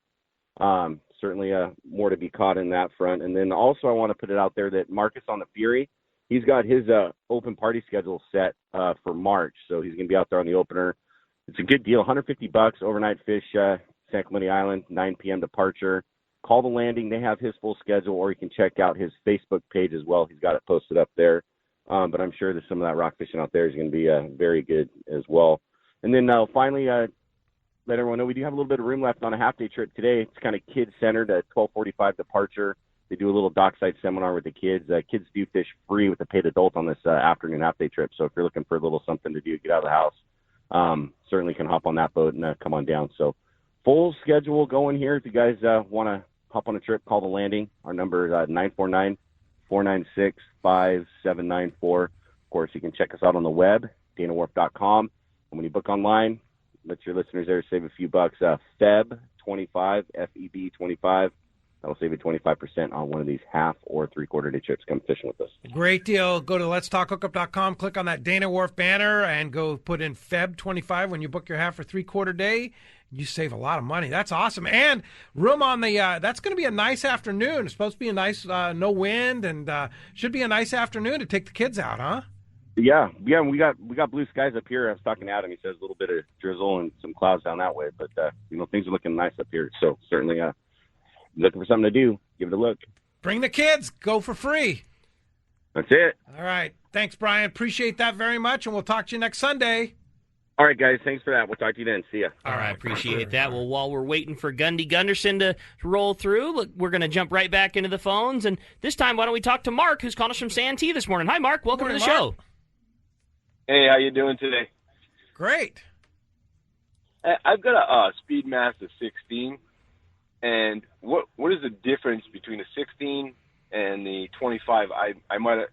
Certainly more to be caught in that front. And then also I want to put it out there that Marcus on the Fury, he's got his open party schedule set for March. So he's going to be out there on the opener. It's a good deal, $150 overnight fish, San Clemente Island, 9 p.m. departure. Call the landing. They have his full schedule, or you can check out his Facebook page as well. He's got it posted up there. But I'm sure that some of that rock fishing out there is going to be very good as well. And then finally, let everyone know we do have a little bit of room left on a half-day trip today. It's kind of kid-centered at 12:45 departure. They do a little dockside seminar with the kids. Kids do fish free with a paid adult on this afternoon half-day trip. So if you're looking for a little something to do, get out of the house, certainly can hop on that boat and come on down. So full schedule going here. If you guys want to hop on a trip, call the landing. Our number is 949-496-5794. Of course, you can check us out on the web, danawharf.com. And when you book online, let your listeners there save a few bucks. FEB25, FEB25. That'll save you 25% on one of these half or three-quarter day trips. Come fishing with us. Great deal. Go to letstalkhookup.com, click on that Dana Wharf banner, and go put in Feb25 when you book your half or three-quarter day. You save a lot of money. That's awesome. And room on the, that's going to be a nice afternoon. It's supposed to be a nice, no wind, and should be a nice afternoon to take the kids out, huh? Yeah. We got blue skies up here. I was talking to Adam. He says a little bit of drizzle and some clouds down that way, but you know, things are looking nice up here. So certainly, looking for something to do, give it a look. Bring the kids. Go for free. That's it. All right. Thanks, Brian. Appreciate that very much, and we'll talk to you next Sunday. All right, guys. Thanks for that. We'll talk to you then. See ya. All right, appreciate that. Well, while we're waiting for Gundy Gunderson to roll through, look, we're going to jump right back into the phones. And this time, why don't we talk to Mark, who's calling us from Santee this morning. Hi, Mark. Welcome to the show. Hey, how you doing today? Great. I've got a Speedmaster 16, and what is the difference between the 16 and the 25? I might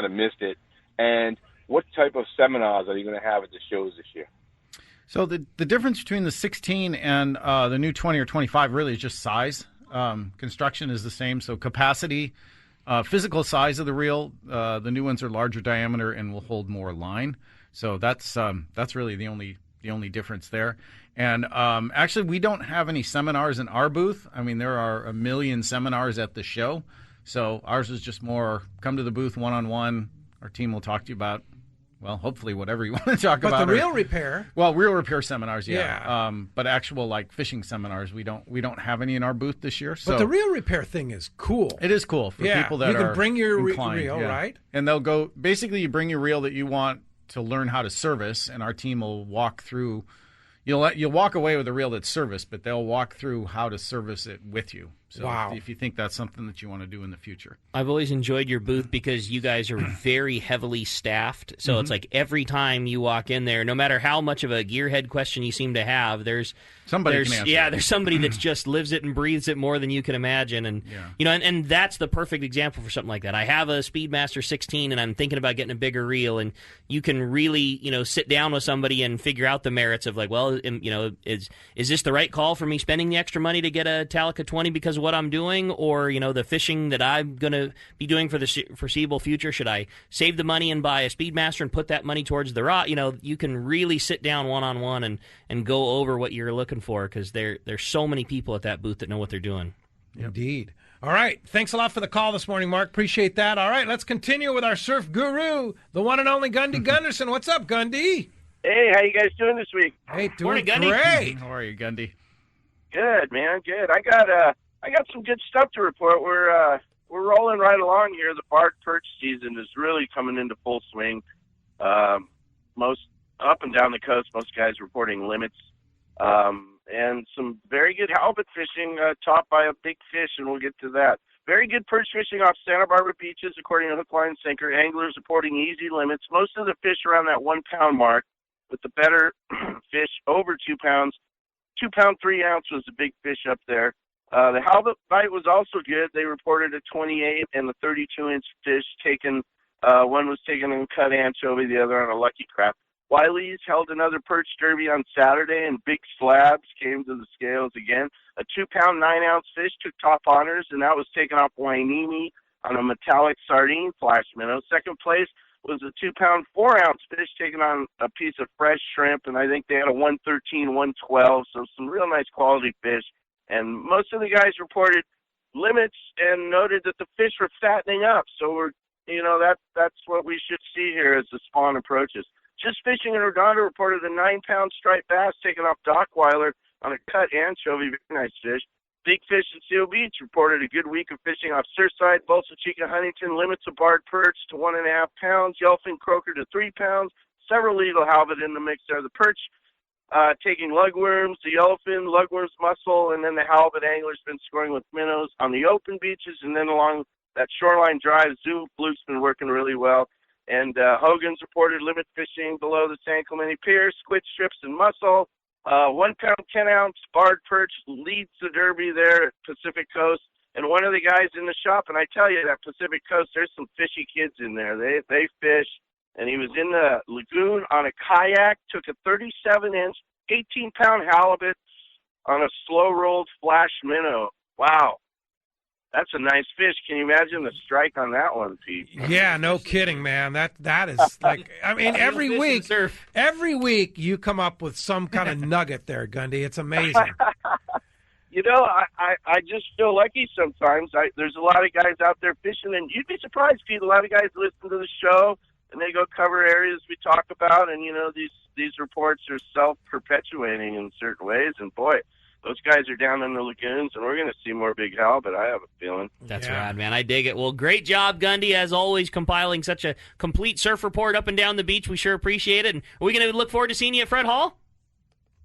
have missed it. And what type of seminars are you going to have at the shows this year? So the difference between the 16 and the new 20 or 25 really is just size. Construction is the same, so capacity, physical size of the reel. The new ones are larger diameter and will hold more line. So that's really the only difference there. And actually, we don't have any seminars in our booth. I mean, there are a million seminars at the show. So ours is just more come to the booth one-on-one. Our team will talk to you about, well, hopefully whatever you want to talk about. But the reel repair. Well, reel repair seminars, yeah. But actual like fishing seminars, we don't have any in our booth this year. So but the reel repair thing is cool. It is cool for people that are you can bring your inclined, reel, right? And they'll go. Basically, you bring your reel that you want to learn how to service, and our team will walk through. You'll walk away with a reel that's serviced, but they'll walk through how to service it with you. So Wow. if you think that's something that you want to do in the future. I've always enjoyed your booth because you guys are very heavily staffed. So it's like every time you walk in there, no matter how much of a gearhead question you seem to have, there's somebody can answer. there's somebody that just lives it and breathes it more than you can imagine. And and that's the perfect example for something like that. I have a Speedmaster 16 and I'm thinking about getting a bigger reel, and you can really, sit down with somebody and figure out the merits of like, well, is this the right call for me spending the extra money to get a Talica 20 because of what I'm doing, or the fishing that I'm going to be doing for the foreseeable future? Should I save the money and buy a Speedmaster and put that money towards the rod? You can really sit down one-on-one and go over what you're looking for, because there's so many people at that booth that know what they're doing. Indeed. All right. Thanks a lot for the call this morning, Mark. Appreciate that. All right, let's continue with our surf guru, the one and only Gundy Gunderson. What's up, Gundy? Hey, how you guys doing this week? Hey, doing Morning, Gundy. great. How are you, Gundy? Good, man. Good. I got some good stuff to report. We're rolling right along here. The barred perch season is really coming into full swing. Most up and down the coast, most guys reporting limits, and some very good halibut fishing topped by a big fish, and we'll get to that. Very good perch fishing off Santa Barbara beaches, according to Hook, Line, and Sinker. Anglers reporting easy limits. Most of the fish around that 1 pound mark, with the better fish over 2 pounds. 2 pound, 3 ounce was the big fish up there. The halibut bite was also good. They reported a 28 and a 32-inch fish taken. One was taken on cut anchovy, the other on a lucky crap. Wiley's held another perch derby on Saturday, and big slabs came to the scales again. A 2 pound, 9 ounce fish took top honors, and that was taken off Wainini on a metallic sardine flash minnow. Second place was a 2 pound, 4 ounce fish taken on a piece of fresh shrimp, and I think they had a 113, 112, so some real nice quality fish. And most of the guys reported limits and noted that the fish were fattening up. So that's what we should see here as the spawn approaches. Just Fishing in Uganda reported a 9 pound striped bass taken off Dockweiler on a cut anchovy, very nice fish. Big Fish in Seal Beach reported a good week of fishing off Surfside. Bolsa Chica Huntington limits of barred perch to 1.5 pounds, yellowfin croaker to 3 pounds, several legal halibut in the mix there. The perch taking lugworms, the yellowfin, lugworms, mussel, and then the halibut angler's been scoring with minnows on the open beaches, and then along that shoreline drive, Zoo Fluke's been working really well. And Hogan's reported limit fishing below the San Clemente Pier, squid strips and mussel. 1 pound, 10 ounce barred perch leads the derby there at Pacific Coast. And one of the guys in the shop, and I tell you, that Pacific Coast, there's some fishy kids in there. They fish. And he was in the lagoon on a kayak, took a 37-inch, 18-pound halibut on a slow-rolled flash minnow. Wow. That's a nice fish. Can you imagine the strike on that one, Pete? Yeah, no kidding, man. That is like, I mean, every week you come up with some kind of nugget there, Gundy. It's amazing. I just feel lucky sometimes. There's a lot of guys out there fishing, and you'd be surprised, Pete. A lot of guys listen to the show, and they go cover areas we talk about, and, these reports are self-perpetuating in certain ways, and, boy, those guys are down in the lagoons, and we're going to see more big halibut, I have a feeling. That's rad, man. I dig it. Well, great job, Gundy, as always, compiling such a complete surf report up and down the beach. We sure appreciate it. And are we going to look forward to seeing you at Fred Hall?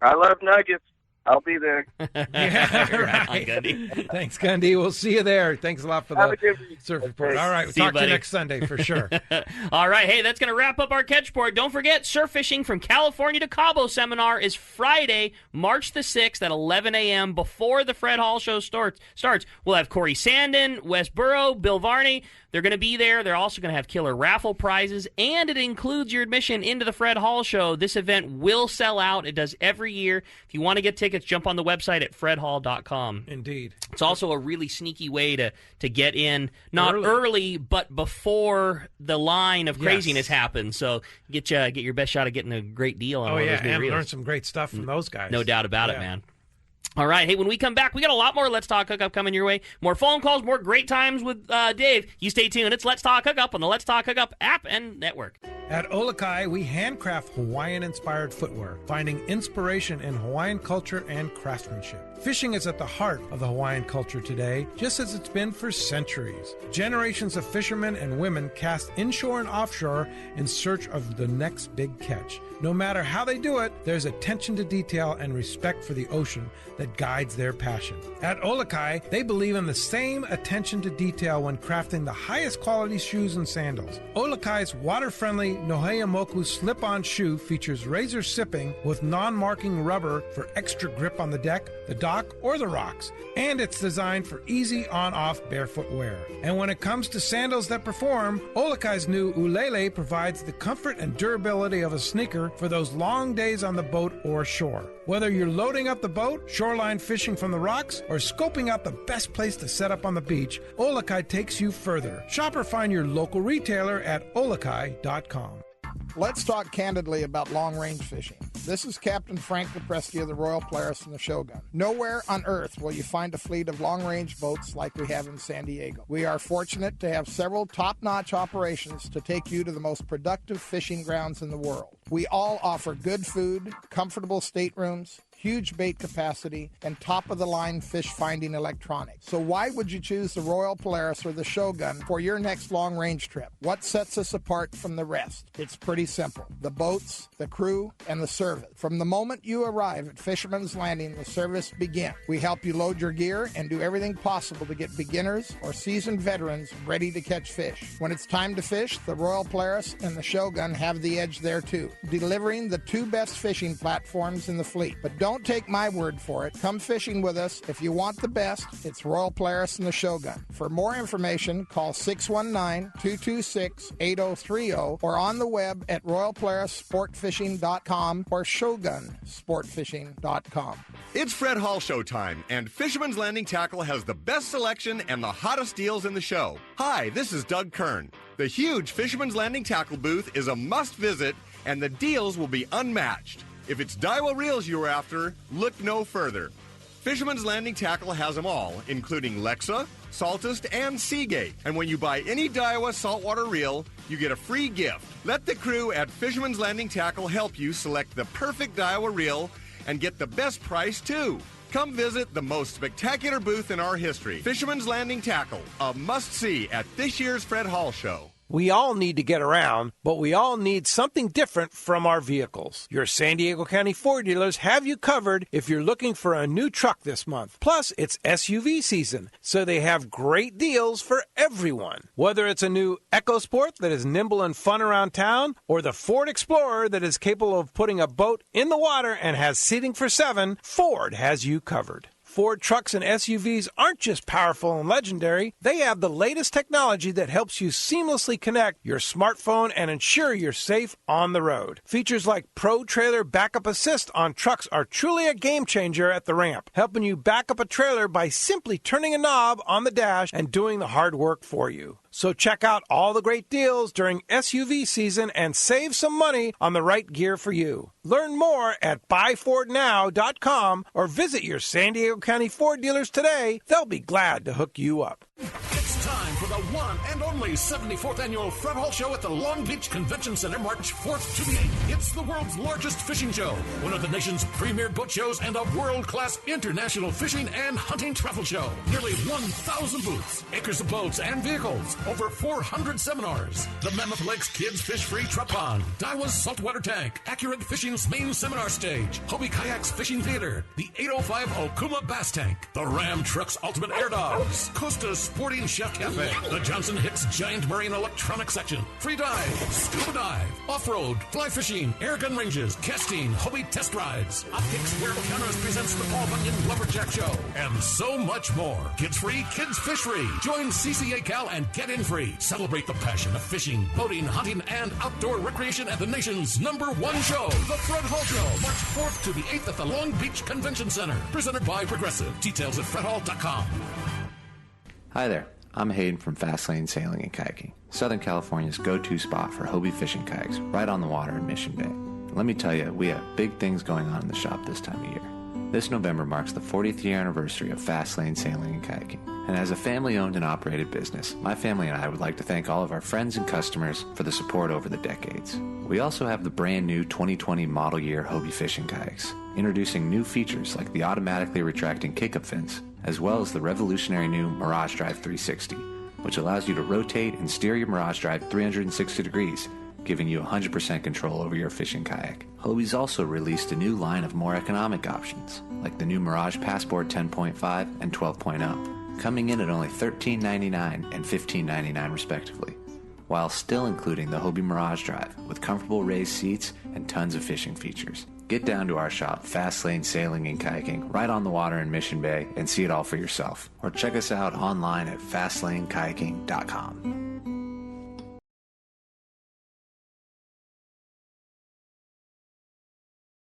I love nuggets. I'll be there. Yeah, right. Gundy. Thanks, Gundy. We'll see you there. Thanks a lot for the surf report. All right, we'll talk to you next Sunday for sure. All right, hey, that's going to wrap up our catch report. Don't forget, Surf Fishing from California to Cabo seminar is Friday, March the 6th at 11 a.m. before the Fred Hall show starts. We'll have Corey Sandin, Wes Burrow, Bill Varney. They're going to be there. They're also going to have killer raffle prizes, and it includes your admission into the Fred Hall show. This event will sell out. It does every year. If you want to get tickets, jump on the website at fredhall.com. Indeed. It's also a really sneaky way to get in, not early, but before the line of craziness happens. So get your best shot at getting a great deal on one of those new and reels. learn some great stuff from those guys. No doubt about it, man. All right. Hey, when we come back, we got a lot more Let's Talk Hookup coming your way. More phone calls, more great times with Dave. You stay tuned. It's Let's Talk Hookup on the Let's Talk Hookup app and network. At Olakai, we handcraft Hawaiian-inspired footwear, finding inspiration in Hawaiian culture and craftsmanship. Fishing is at the heart of the Hawaiian culture today, just as it's been for centuries. Generations of fishermen and women cast inshore and offshore in search of the next big catch. No matter how they do it, there's attention to detail and respect for the ocean that guides their passion. At Olakai, they believe in the same attention to detail when crafting the highest quality shoes and sandals. Olakai's water-friendly Noheamoku slip-on shoe features razor sipping with non-marking rubber for extra grip on the deck, the dock, or the rocks, and it's designed for easy on-off barefoot wear. And when it comes to sandals that perform, Olakai's new Ulele provides the comfort and durability of a sneaker for those long days on the boat or shore. Whether you're loading up the boat, shoreline fishing from the rocks, or scoping out the best place to set up on the beach, Olakai takes you further. Shop or find your local retailer at olakai.com. Let's talk candidly about long-range fishing. This is Captain Frank Lepreski of the Royal Polaris and the Shogun. Nowhere on earth will you find a fleet of long-range boats like we have in San Diego. We are fortunate to have several top-notch operations to take you to the most productive fishing grounds in the world. We all offer good food, comfortable staterooms, huge bait capacity, and top-of-the-line fish-finding electronics. So why would you choose the Royal Polaris or the Shogun for your next long-range trip? What sets us apart from the rest? It's pretty simple. The boats, the crew, and the service. From the moment you arrive at Fisherman's Landing, the service begins. We help you load your gear and do everything possible to get beginners or seasoned veterans ready to catch fish. When it's time to fish, the Royal Polaris and the Shogun have the edge there too, delivering the two best fishing platforms in the fleet. But don't take my word for it. Come fishing with us. If you want the best, it's Royal Polaris and the Shogun. For more information, call 619-226-8030 or on the web at royalpolarissportfishing.com or shogunsportfishing.com. It's Fred Hall show time, and Fisherman's Landing Tackle has the best selection and the hottest deals in the show. Hi, this is Doug Kern. The huge Fisherman's Landing Tackle booth is a must visit, and the deals will be unmatched. If it's Daiwa reels you're after, look no further. Fisherman's Landing Tackle has them all, including Lexa, Saltist, and Seagate. And when you buy any Daiwa saltwater reel, you get a free gift. Let the crew at Fisherman's Landing Tackle help you select the perfect Daiwa reel and get the best price, too. Come visit the most spectacular booth in our history. Fisherman's Landing Tackle, a must-see at this year's Fred Hall Show. We all need to get around, but we all need something different from our vehicles. Your San Diego County Ford dealers have you covered if you're looking for a new truck this month. Plus, it's SUV season, so they have great deals for everyone. Whether it's a new EcoSport that is nimble and fun around town, or the Ford Explorer that is capable of putting a boat in the water and has seating for 7, Ford has you covered. Ford trucks and SUVs aren't just powerful and legendary. They have the latest technology that helps you seamlessly connect your smartphone and ensure you're safe on the road. Features like Pro Trailer Backup Assist on trucks are truly a game changer at the ramp, helping you back up a trailer by simply turning a knob on the dash and doing the hard work for you. So check out all the great deals during SUV season and save some money on the right gear for you. Learn more at buyfordnow.com or visit your San Diego County Ford dealers today. They'll be glad to hook you up. It's time for the one and only 74th Annual Fred Hall Show at the Long Beach Convention Center, March 4th to the 8th. It's the world's largest fishing show, one of the nation's premier boat shows, and a world-class international fishing and hunting travel show. Nearly 1,000 booths, acres of boats and vehicles, over 400 seminars. The Mammoth Lakes Kids Fish Free Truck Pond, Daiwa's Saltwater Tank, Accurate Fishing's main seminar stage, Hobie Kayaks Fishing Theater, the 805 Okuma Bass Tank, the Ram Trucks Ultimate Air Dogs, Costa's Sporting Chef Cafe, the Johnson Hicks Giant Marine Electronics Section, free dive, scuba dive, off-road, fly fishing, air gun ranges, casting, Hobie test rides, Optics Wearable Cameras presents the Paul Bunyan Lumberjack Show, and so much more. Kids free, kids fish free. Join CCA Cal and get in free. Celebrate the passion of fishing, boating, hunting, and outdoor recreation at the nation's #1 show, the Fred Hall Show, March 4th to the 8th at the Long Beach Convention Center. Presented by Progressive. Details at fredhall.com. Hi there, I'm Hayden from Fastlane Sailing and Kayaking, Southern California's go-to spot for Hobie fishing kayaks right on the water in Mission Bay. Let me tell you, we have big things going on in the shop this time of year. This November marks the 40th year anniversary of Fastlane Sailing and Kayaking. And as a family-owned and operated business, my family and I would like to thank all of our friends and customers for the support over the decades. We also have the brand new 2020 model year Hobie fishing kayaks, introducing new features like the automatically retracting kick-up fins, as well as the revolutionary new Mirage Drive 360, which allows you to rotate and steer your Mirage Drive 360 degrees, giving you 100% control over your fishing kayak. Hobie's also released a new line of more economic options, like the new Mirage Passport 10.5 and 12.0, coming in at only $13.99 and $15.99 respectively, while still including the Hobie Mirage Drive with comfortable raised seats and tons of fishing features. Get down to our shop, Fastlane Sailing and Kayaking, right on the water in Mission Bay, and see it all for yourself. Or check us out online at fastlanekayaking.com.